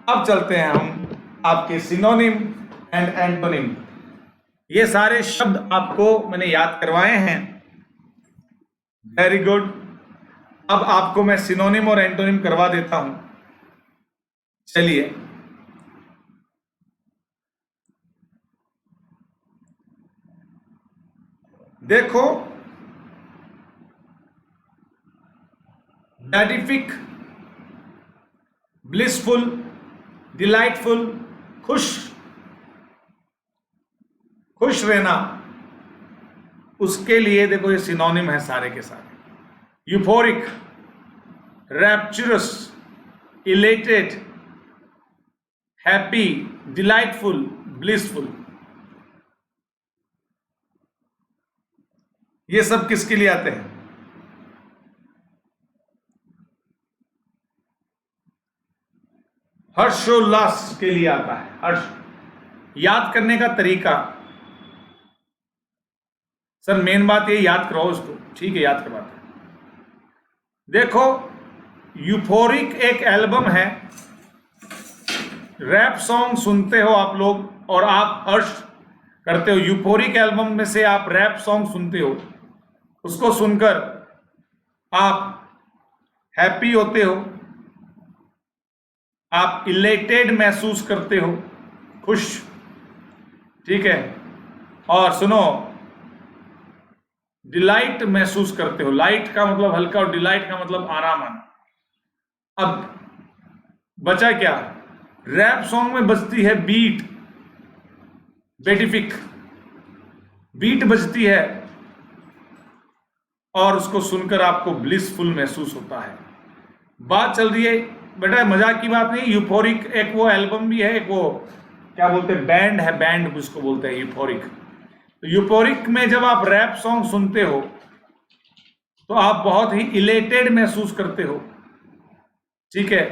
अब चलते हैं हम आपके सिनोनिम एंड एंटोनिम। ये सारे शब्द आपको मैंने याद करवाए हैं। Very good. अब आपको मैं सिनोनिम और एंटोनिम करवा देता हूं। चलिए, देखो, बेटिफिक, ब्लिसफुल, डिलाइटफुल, खुश, खुश रहना, उसके लिए देखो ये सिनोनिम है सारे के सारे। Euphoric, rapturous, elated, happy, delightful, blissful, ये सब किसके लिए आते हैं? हर्षोल्लास के लिए आता है। हर्ष। याद करने का तरीका, सर मेन बात ये याद कराओ इसको, ठीक है याद करवाते हैं। देखो, यूफोरिक एक एल्बम है, रैप सॉन्ग सुनते हो आप लोग और आप हर्ष करते हो। यूफोरिक एल्बम में से आप रैप सॉन्ग सुनते हो, उसको सुनकर आप हैप्पी होते हो, आप इलेटेड महसूस करते हो, खुश, ठीक है, और सुनो, डिलाइट महसूस करते हो। लाइट का मतलब हल्का और डिलाइट का मतलब आराम आना। अब बचा क्या? रैप सॉन्ग में बजती है बीट, बेटिफिक बीट बजती है और उसको सुनकर आपको ब्लिसफुल महसूस होता है। बात चल रही है बेटा, मजाक की बात नहीं। यूफोरिक एक वो एल्बम भी है, एक वो क्या बोलते हैं, बैंड है, बैंड उसको बोलते हैं यूफोरिक। तो यूफोरिक में जब आप रैप सॉन्ग सुनते हो तो आप बहुत ही इलेटेड महसूस करते हो, ठीक है,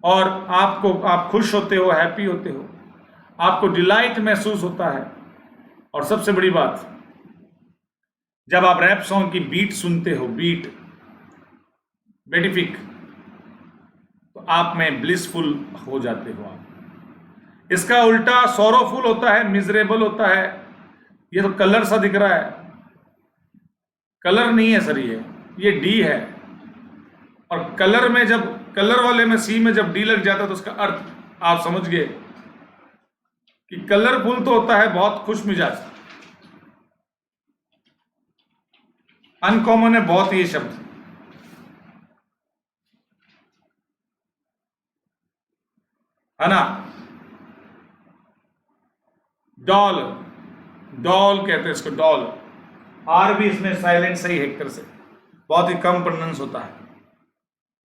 और आप खुश होते हो, हैप्पी होते हो, आपको डिलाइट महसूस होता है। और सबसे बड़ी बात, जब आप रैप सॉन्ग की बीट सुनते हो, बीट बेटिफिक, तो आप में ब्लिसफुल हो जाते हो आप। इसका उल्टा सॉरोफुल होता है, मिजरेबल होता है। ये तो कलर सा दिख रहा है, कलर नहीं है सर, ये डी है। और कलर में जब कलर वाले में सी में जब डी लग जाता है तो उसका अर्थ आप समझ गए कि कलरफुल तो होता है बहुत खुश मिजाज। अनकॉमन है बहुत ये शब्द, है ना। डॉल, डॉल कहते हैं इसको, डॉल। आर भी इसमें साइलेंट सही है एक तरह से, बहुत ही कम प्रोनाउंस होता है।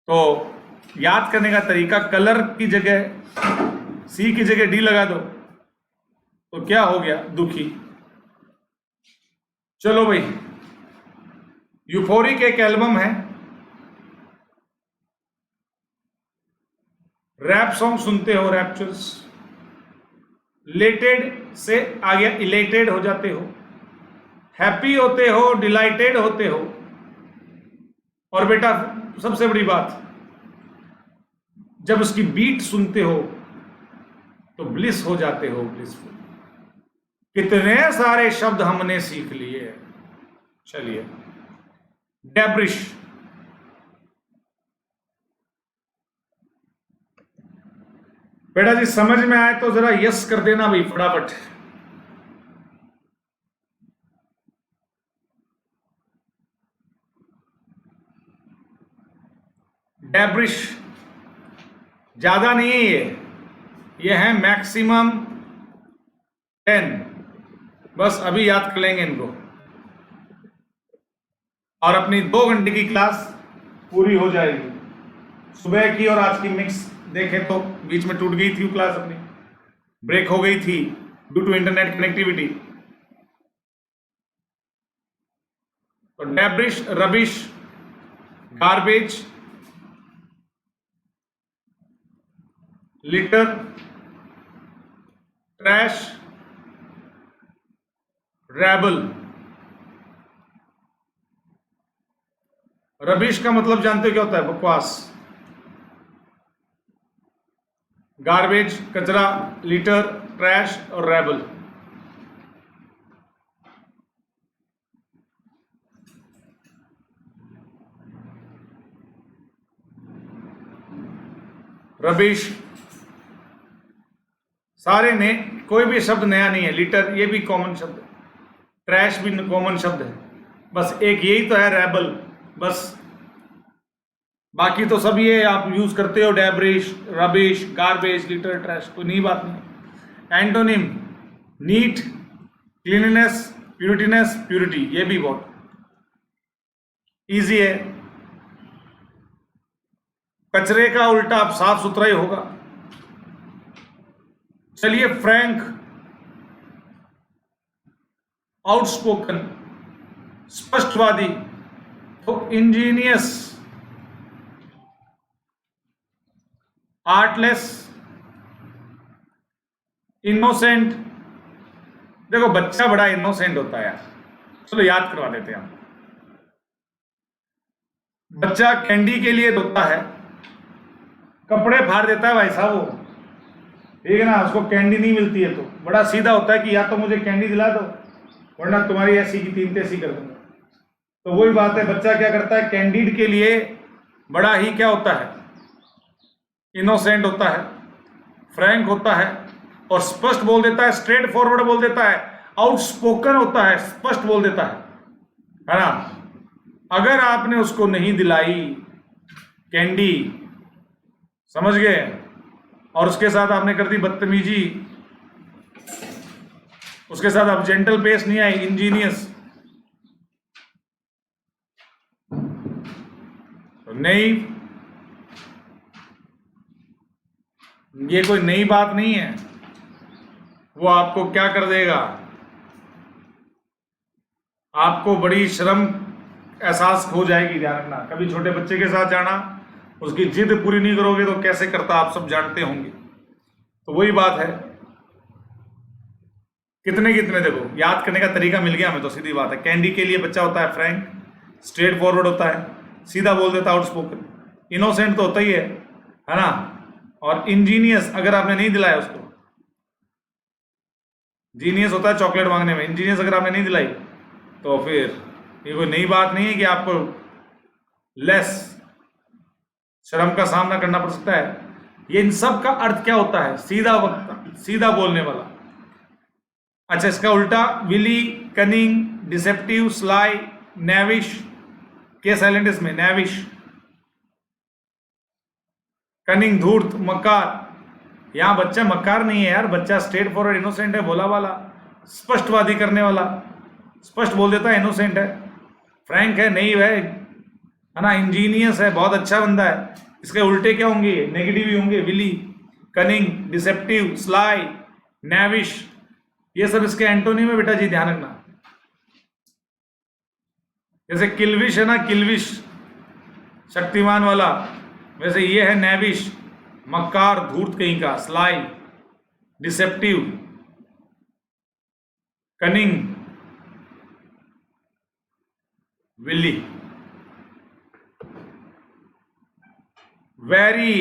तो याद करने का तरीका, कलर की जगह सी की जगह डी लगा दो तो क्या हो गया, दुखी। चलो भाई, यूफोरिक एक एल्बम है, रैप सॉन्ग सुनते हो, रैप्चर्स, लेटेड से आ गया इलेटेड हो जाते हो, हैप्पी होते हो, डिलाइटेड होते हो, और बेटा सबसे बड़ी बात, जब उसकी बीट सुनते हो तो ब्लिस हो जाते हो, ब्लिसफुल। कितने सारे शब्द हमने सीख लिए। चलिए, डेब्रिश, बेटा जी समझ में आए तो जरा यस कर देना भाई फटाफट। डेब्रिश ज्यादा नहीं है, ये है मैक्सिमम 10, बस अभी याद कर लेंगे इनको और अपनी 2 घंटे की क्लास पूरी हो जाएगी। सुबह की और आज की मिक्स देखें तो बीच में टूट गई थी क्लास, अपनी ब्रेक हो गई थी ड्यू टू इंटरनेट कनेक्टिविटी। तो debris, rubbish, garbage, litter, trash, rabble. Rubbish का मतलब जानते हो क्या होता है? बकवास। गार्बेज कचरा, लिटर ट्रैश और रैबल। रबिश सारे ने, कोई भी शब्द नया नहीं है। लिटर ये भी कॉमन शब्द है, ट्रैश भी कॉमन शब्द है, बस एक यही तो है रैबल। बस बाकी तो सब ये आप यूज करते हो, डेब्रिश, रबिश, गार्बेज, लिटर, ट्रैश, कोई नई बात नहीं। एंटोनिम नीट, क्लीननेस, प्यूरिटीनेस, प्यूरिटी, ये भी बहुत इजी है। कचरे का उल्टा आप साफ सुथरा ही होगा। चलिए, फ्रैंक, आउटस्पोकन, स्पष्टवादी, तो इंजीनियस, आर्टलेस, इनोसेंट। देखो बच्चा बड़ा इनोसेंट होता है यार, चलो याद करवा देते हैं हम। बच्चा कैंडी के लिए रोता है, कपड़े फाड़ देता है भाई साहब वो, ठीक है ना, उसको कैंडी नहीं मिलती है तो बड़ा सीधा होता है कि या तो मुझे कैंडी दिला दो वरना तुम्हारी ऐसी की 3 तैसी कर दूंगा। तो वही बात है, बच्चा क्या करता है, कैंडिड के लिए बड़ा ही क्या होता है, इनोसेंट होता है, फ्रैंक होता है और स्पष्ट बोल देता है, स्ट्रेट फॉरवर्ड बोल देता है, आउटस्पोकन होता है, स्पष्ट बोल देता है ना। अगर आपने उसको नहीं दिलाई कैंडी, समझ गए, और उसके साथ आपने कर दी बदतमीजी, उसके साथ आप जेंटल पेस नहीं आई, इंजीनियस, तो नहीं, ये कोई नई बात नहीं है। वो आपको क्या कर देगा, आपको बड़ी शर्म एहसास हो जाएगी। ध्यान रखना, कभी छोटे बच्चे के साथ जाना, उसकी जिद पूरी नहीं करोगे तो कैसे करता आप सब जानते होंगे। तो वही बात है, कितने कितने देखो याद करने का तरीका मिल गया हमें, तो सीधी बात है। कैंडी के लिए बच्चा होता है फ्रैंक, स्ट्रेट फॉरवर्ड होता है, सीधा बोल देता है, आउटस्पोकन, इनोसेंट तो होता ही है ना, और इंजीनियस अगर आपने नहीं दिलाया उसको, जीनियस होता है चॉकलेट मांगने में, इंजीनियस अगर आपने नहीं दिलाई तो फिर ये कोई नई बात नहीं है कि आपको लेस शर्म का सामना करना पड़ सकता है। ये इन सब का अर्थ क्या होता है, सीधा वक्ता, सीधा बोलने वाला। अच्छा, इसका उल्टा विली, कनिंग, डिसेप्टिव, स्लाई, नेविश, के साइलेंट इसमें, नेविश, कनिंग, धूर्त, मक्कार। यहां बच्चा मक्कार नहीं है यार, बच्चा स्ट्रेट फॉरवर्ड इनोसेंट है, भोला वाला, स्पष्टवादी करने वाला, स्पष्ट बोल देता है, इनोसेंट है, फ्रैंक है, नहीं है ना, इंजीनियस है, बहुत अच्छा बंदा है। इसके उल्टे क्या होंगे, नेगेटिव ही होंगे, विली, कनिंग, डिसेप्टिव, स्लाई, नेविश, ये सब इसके एंटोनिम है बेटा जी, ध्यान रखना। जैसे किल्विश है ना, किल्विश शक्तिमान वाला, वैसे ये है नेविश, मक्कार, धूर्त कहीं का, sly, deceptive, cunning, wily, wary,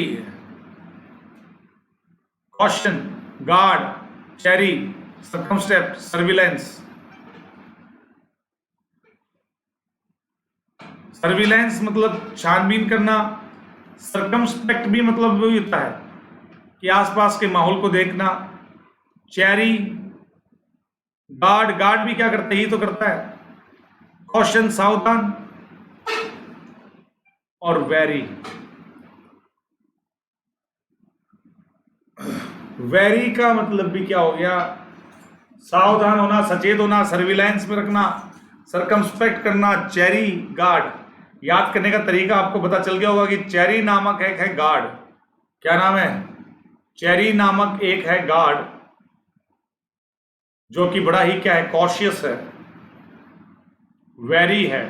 caution, guard, chary, circumspect, surveillance. Surveillance मतलब छानबीन करना, सर्कमस्पेक्ट भी मतलब वही होता है कि आसपास के माहौल को देखना। चेरी, गार्ड, गार्ड भी क्या करता है, ये तो करता है, कॉशन सावधान, और वेरी, वेरी का मतलब भी क्या हो गया, सावधान होना, सचेत होना, सर्विलांस में रखना, सरकमस्पेक्ट करना, चेरी गार्ड। याद करने का तरीका आपको पता चल गया होगा कि चेरी नामक एक है गार्ड। क्या नाम है? चेरी नामक एक है गार्ड, जो कि बड़ा ही क्या है, कॉशियस है, वेरी है,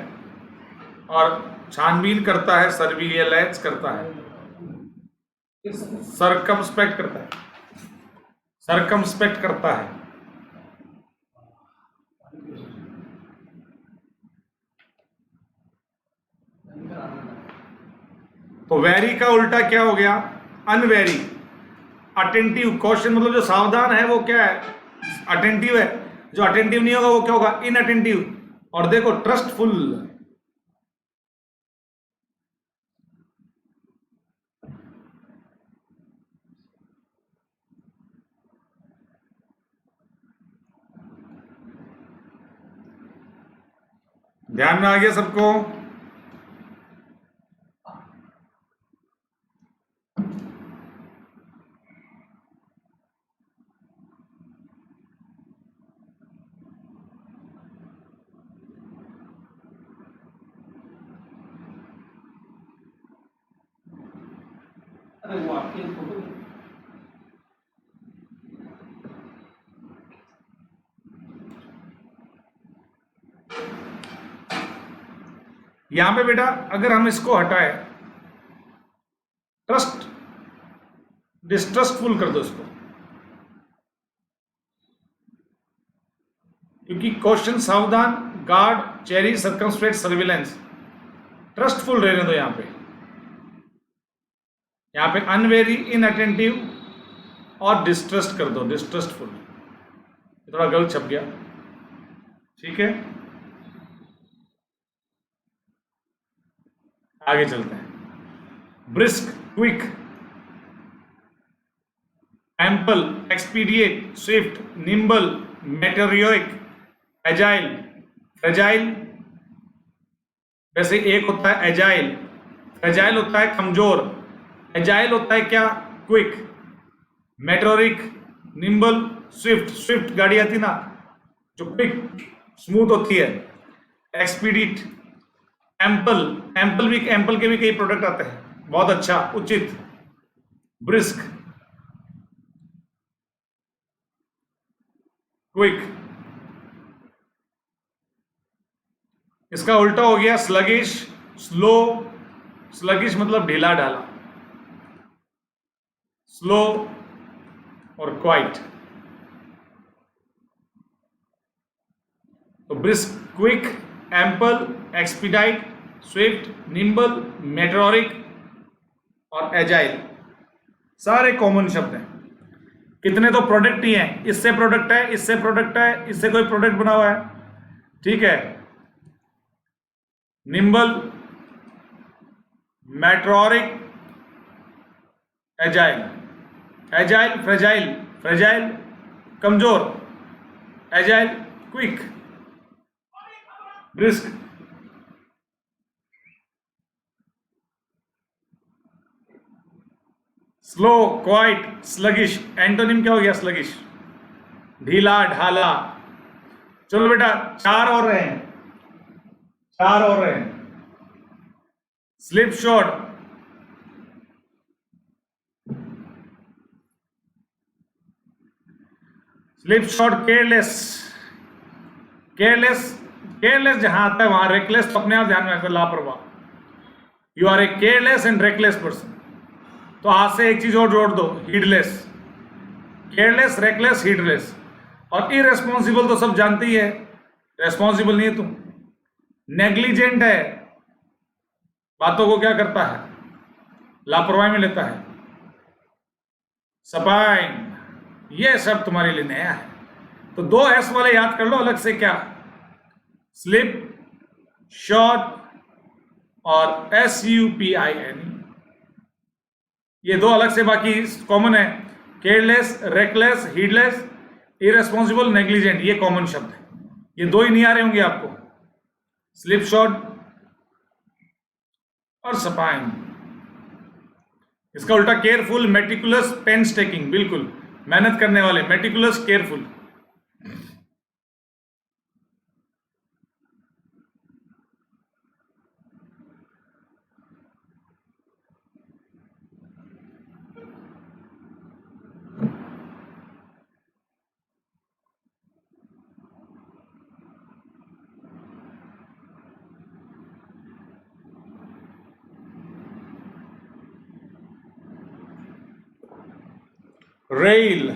और छानबीन करता है, सर्विलांस करता है, सरकमस्पेक्ट करता है, सरकमस्पेक्ट करता है। तो वेरी का उल्टा क्या हो गया? अनवेरी। अटेंटिव, क्वेश्चन मतलब जो सावधान है वो क्या है? अटेंटिव है। जो अटेंटिव नहीं होगा वो क्या होगा? इनअटेंटिव। और देखो ट्रस्टफुल, ध्यान में आ गया सबको? अरे वो आपकी फोटो यहां पे बेटा अगर हम इसको हटाए, ट्रस्ट, डिस्ट्रस्टफुल कर दो इसको, क्योंकि क्वेश्चन सावधान, guard, cherry, circumspect, surveillance, trustful रहने दो। यहां पे अनवेरी, इनअटेंटिव और डिस्ट्रस्ट कर दो, डिस्ट्रस्टफुल। थोड़ा गलत छप गया, ठीक है, आगे चलते हैं। Brisk, quick, ample, expedite, swift, nimble, meteoric, agile, fragile. वैसे एक होता है एजाइल, फ्रेजाइल होता है कमजोर, एजाइल होता है क्या? क्विक। मेटेरियोइक, निम्बल, स्विफ्ट, स्विफ्ट गाड़ी आती ना जो क्विक स्मूथ होती है। एक्सपीडिट, एम्पल, एम्पल भी, एम्पल के भी कई प्रोडक्ट आते हैं, बहुत अच्छा, उचित। Brisk, quick. इसका उल्टा हो गया स्लगिश, स्लो। स्लगिश मतलब ढीला ढाला, स्लो और क्वाइट। तो brisk, quick, ample, expedite, swift, nimble, meteoric और एजाइल, सारे कॉमन शब्द हैं। कितने तो प्रोडक्ट ही हैं, इससे प्रोडक्ट है, इससे प्रोडक्ट है, इससे कोई प्रोडक्ट बना हुआ है, ठीक है। Nimble, meteoric, agile, agile, fragile, fragile कमजोर, agile quick. Brisk, slow, quiet, sluggish. Antonym क्या हो गया? स्लगिश, ढीला ढाला। चलो बेटा चार और रहे हैं, चार और रहे हैं। Slip shot, slip shot, careless. Careless, careless जहां आता है वहां रेकलेस तो अपने आप ध्यान में आता है, लापरवाह। You are a careless and reckless person. तो आज से एक चीज और जोड़ दो, हीडलेस। Careless, reckless, heedless. और इरेस्पॉन्सिबल तो सब जानते ही है, रेस्पॉन्सिबल नहीं है तुम। नेग्लिजेंट है, बातों को क्या करता है? लापरवाही में लेता है। सपाइन, ये सब तुम्हारे लिए नया है। तो दो एस वाले याद कर लो अलग से, क्या? स्लिप, शॉट और SUPIN, ये दो अलग से, बाकी कॉमन है। Careless, reckless, heedless, irresponsible, negligent, ये कॉमन शब्द है। ये दो ही नहीं आ रहे होंगे आपको, स्लिप शॉट और सपाइन। इसका उल्टा केयरफुल, मेटिकुलस, पेंस टेकिंग, बिल्कुल मेहनत करने वाले, मेटिकुलस, केयरफुल। रेल,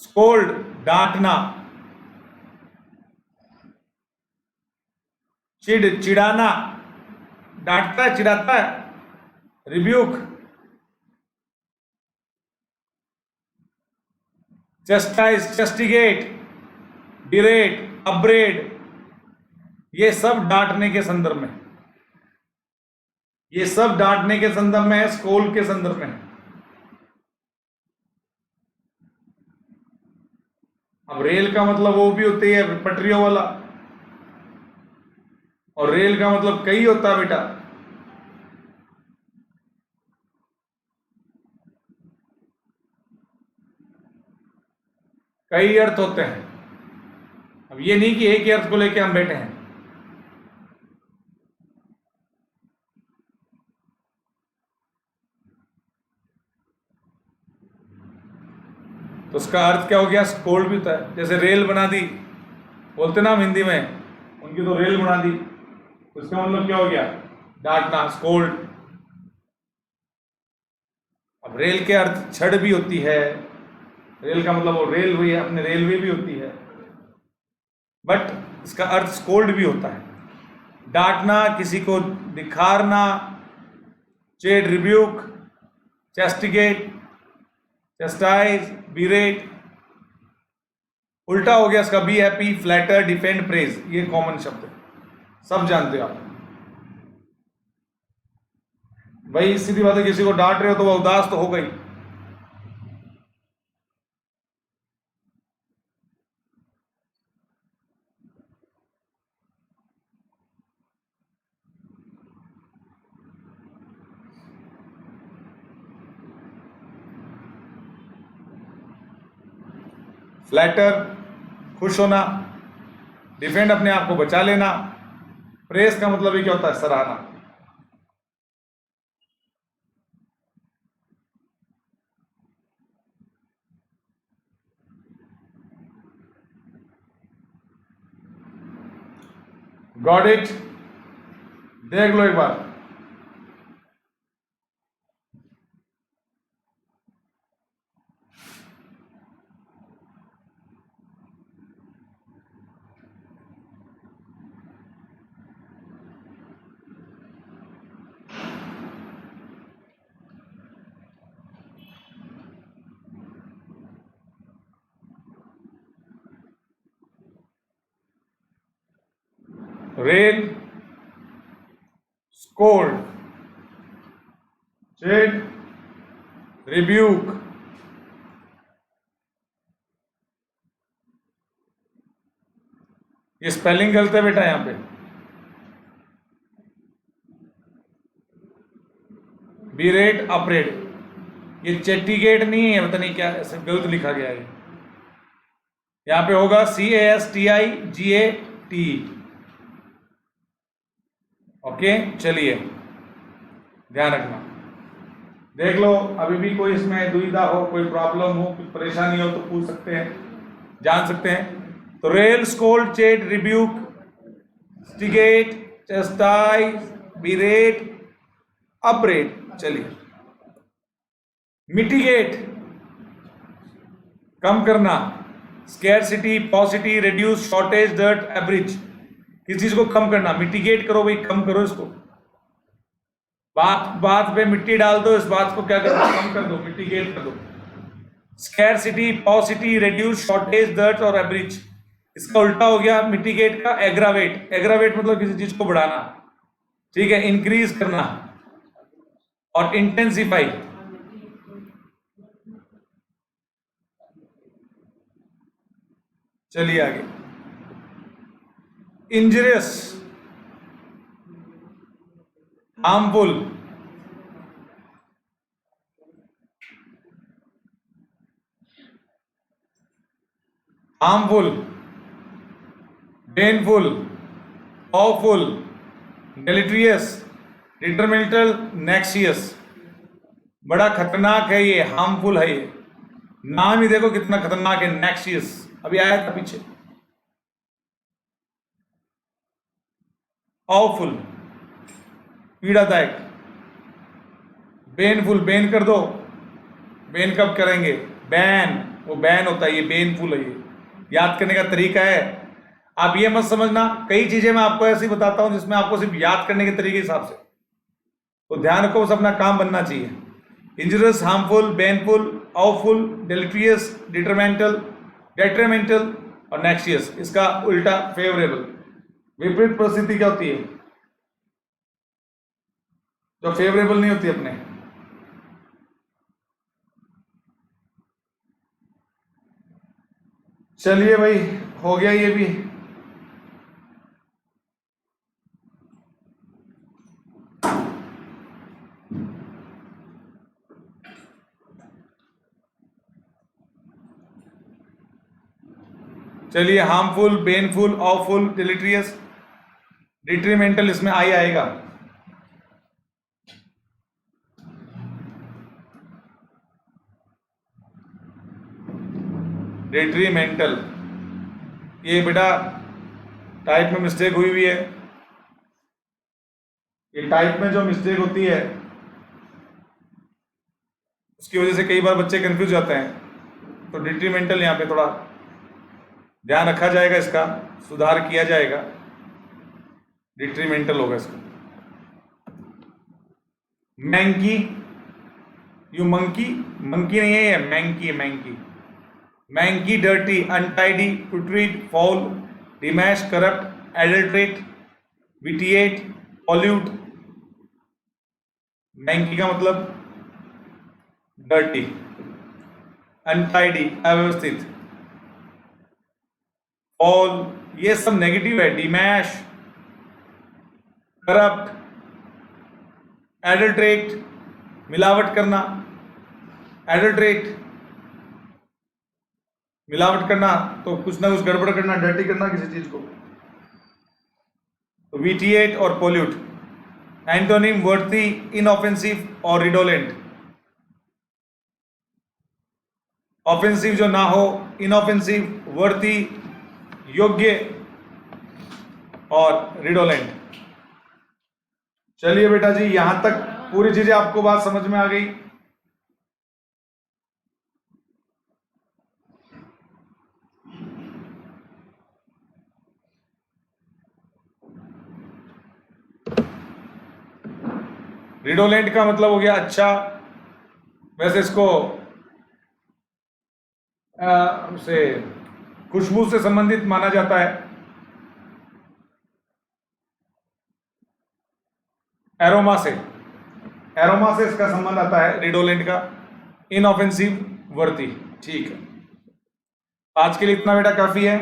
स्कोल्ड डांटना, चिढ़ाना, डांटता है चिढ़ाता है, रिब्यूक, चस्टाइज, चस्टिगेट, डिरेट, अपब्रेड, ये सब डांटने के संदर्भ में, ये सब डांटने के संदर्भ में है, स्कोल्ड के संदर्भ में है। अब रेल का मतलब वो भी होती है पटरियों वाला, और रेल का मतलब कई होता है बेटा। कई अर्थ होते हैं। अब ये नहीं कि एक ही अर्थ को लेके हम बैठे हैं। तो उसका अर्थ क्या हो गया? स्कोल्ड भी होता है। जैसे रेल बना दी बोलते ना हम हिंदी में, उनकी तो रेल बना दी, उसका मतलब क्या हो गया? डांटना, स्कोल्ड। अब रेल के अर्थ छड़ भी होती है, रेल का मतलब वो रेल हुई है, अपने रेलवे भी होती है, बट इसका अर्थ स्कोल्ड भी होता है। डांटना, किसी को दिखारना, चेड, रिब्यूक, चेस्टिगेट, चेस्टाइज, बीरेट। उल्टा हो गया इसका be happy, flatter, defend, praise. ये कॉमन शब्द है, सब जानते हो आप। भाई सीधी बात है, किसी को डांट रहे हो तो वह उदास तो हो गई। फ्लैटर, खुश होना, डिफेंड, अपने आप को बचा लेना, प्रेस का मतलब ये क्या होता है? सराहना। Got it? देख लो एक बार। रेल, स्कोल्ड, चेड, रिब्यूक, ये स्पेलिंग गलत है बेटा यहां पे। बीरेट, अपरेट, ये चेटिगेट नहीं है, पता नहीं क्या ऐसे गलत लिखा गया है। यहां पे होगा CASTIGAT। ओके, चलिए ध्यान रखना। देख लो, अभी भी कोई इसमें दुविधा हो, कोई प्रॉब्लम हो, कोई परेशानी हो तो पूछ सकते हैं, जान सकते हैं। तो रेल, स्कोल्ड, चेट, रिब्यूक, स्टिगेट, चेस्टाइज, बीरेट, अपरेट। चलिए, मिटिगेट, कम करना, scarcity, पॉसिटी, reduce, shortage, dirt, average. किस चीज को कम करना? मिटिगेट करो भाई, कम करो इसको। बात बात पे मिट्टी डाल दो, इस बात को क्या कर दो? कम कर दो, मिटिगेट कर दो। स्कैरसिटी, पॉसिटी, रिड्यूस, शॉर्टेज, डर्ट और एवरेज। इसका उल्टा हो गया मिटिगेट का एग्रावेट। एग्रावेट मतलब किसी चीज को बढ़ाना, ठीक है, इंक्रीज करना। और इंटेंसिफाई, चलिए आगे। Injurious, harmful, harmful, painful, awful, deleterious, detrimental, noxious. बड़ा खतरनाक है ये, हार्मफुल है ये। नाम ही देखो कितना खतरनाक है, नेक्सियस। अभी आया था पीछे। ऑफुल, पीड़ादायक, बेनफुल, बेन कर दो। बेन कब करेंगे? बैन, वो बैन होता है, ये बेनफुल है। ये याद करने का तरीका है। आप ये मत समझना, कई चीजें मैं आपको ऐसी बताता हूं जिसमें आपको सिर्फ याद करने के तरीके के हिसाब से, तो ध्यान रखो, बस अपना काम बनना चाहिए। इंजurious, हार्मफुल, बेनफुल, ऑफुल, डेलिट्रियस, डिटरमेंटल, डेट्रीमेंटल और नेक्सियस। इसका उल्टा फेवरेबल। विपरीत परिस्थिति क्या होती है? जो फेवरेबल नहीं होती अपने। चलिए भाई, हो गया ये भी। चलिए, हार्मफुल, बेनफुल, ऑफुल, डिलीट्रियस, डिट्रीमेंटल, इसमें आई आएगा। डिट्रीमेंटल, ये बेटा टाइप में मिस्टेक हुई है। ये टाइप में जो मिस्टेक होती है उसकी वजह से कई बार बच्चे कंफ्यूज जाते हैं। तो डिट्रीमेंटल यहाँ पे थोड़ा ध्यान रखा जाएगा, इसका सुधार किया जाएगा। डिट्रीमेंटल होगा इसका। मैंकी, यू मंकी, मंकी नहीं है ये, manky, manky. Manky, dirty, untidy, putrid, foul, डिमैश, corrupt, adulterate, vitiate, pollute. Manky का मतलब डर्टी, अनटाइडी, अव्यवस्थित, फाउल, ये सब नेगेटिव है। डिमैश, करप्ट, एडल्ट्रेट, मिलावट करना, एडल्ट्रेट, मिलावट करना, तो कुछ ना कुछ गड़बड़ करना, डर्टी करना किसी चीज को। तो विटिएट और पोल्यूट। एंटोनिम, वर्थी, इनऑफेंसिव और रिडोलेंट। ऑफेंसिव जो ना हो, इनऑफेंसिव, वर्थी, योग्य और रिडोलेंट। चलिए बेटा जी, यहां तक पूरी चीजें आपको बात समझ में आ गई। रिडोलेंट का मतलब हो गया अच्छा। वैसे इसको से खुशबू से संबंधित माना जाता है। एरोमा से, एरोमा से इसका संबंध आता है रिडोलेंट का। Inoffensive, worthy. ठीक है, आज के लिए इतना बेटा काफी है।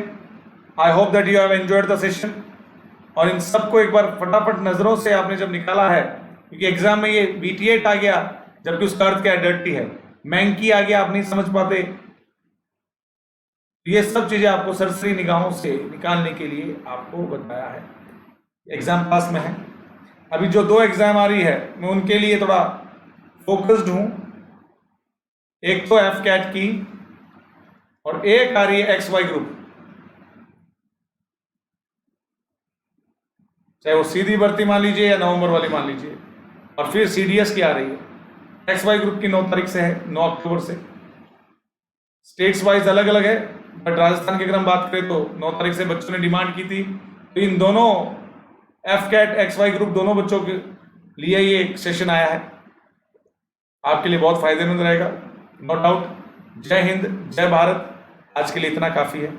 I hope that you have enjoyed the session. और इन सबको एक बार फटाफट नजरों से आपने जब निकाला है, क्योंकि एग्जाम में ये विटिएट आ गया जबकि उसका अर्थ क्या है? डर्टी है। मैंकी आ गया, आप नहीं समझ पाते। ये सब चीजें आपको सरसरी निगाहों से निकालने के लिए आपको बताया है। एग्जाम पास में है। अभी जो 2 एग्जाम आ रही है मैं उनके लिए थोड़ा फोकस्ड हूं। एक तो एफ कैट की और एक आ रही है XY ग्रुप। चाहे वो सीधी भर्ती मान लीजिए या नवंबर वाली मान लीजिए। और फिर CDS की आ रही है। XY ग्रुप की 9 तारीख से है, 9 अक्टूबर से। स्टेट्स वाइज अलग अलग है, बट राजस्थान की अगर हम बात करें तो 9 तारीख से बच्चों ने डिमांड की थी। तो इन दोनों एफ कैट, XY ग्रुप, दोनों बच्चों के लिए ये एक सेशन आया है। आपके लिए बहुत फायदेमंद रहेगा, नो डाउट। जय हिंद, जय भारत। आज के लिए इतना काफी है।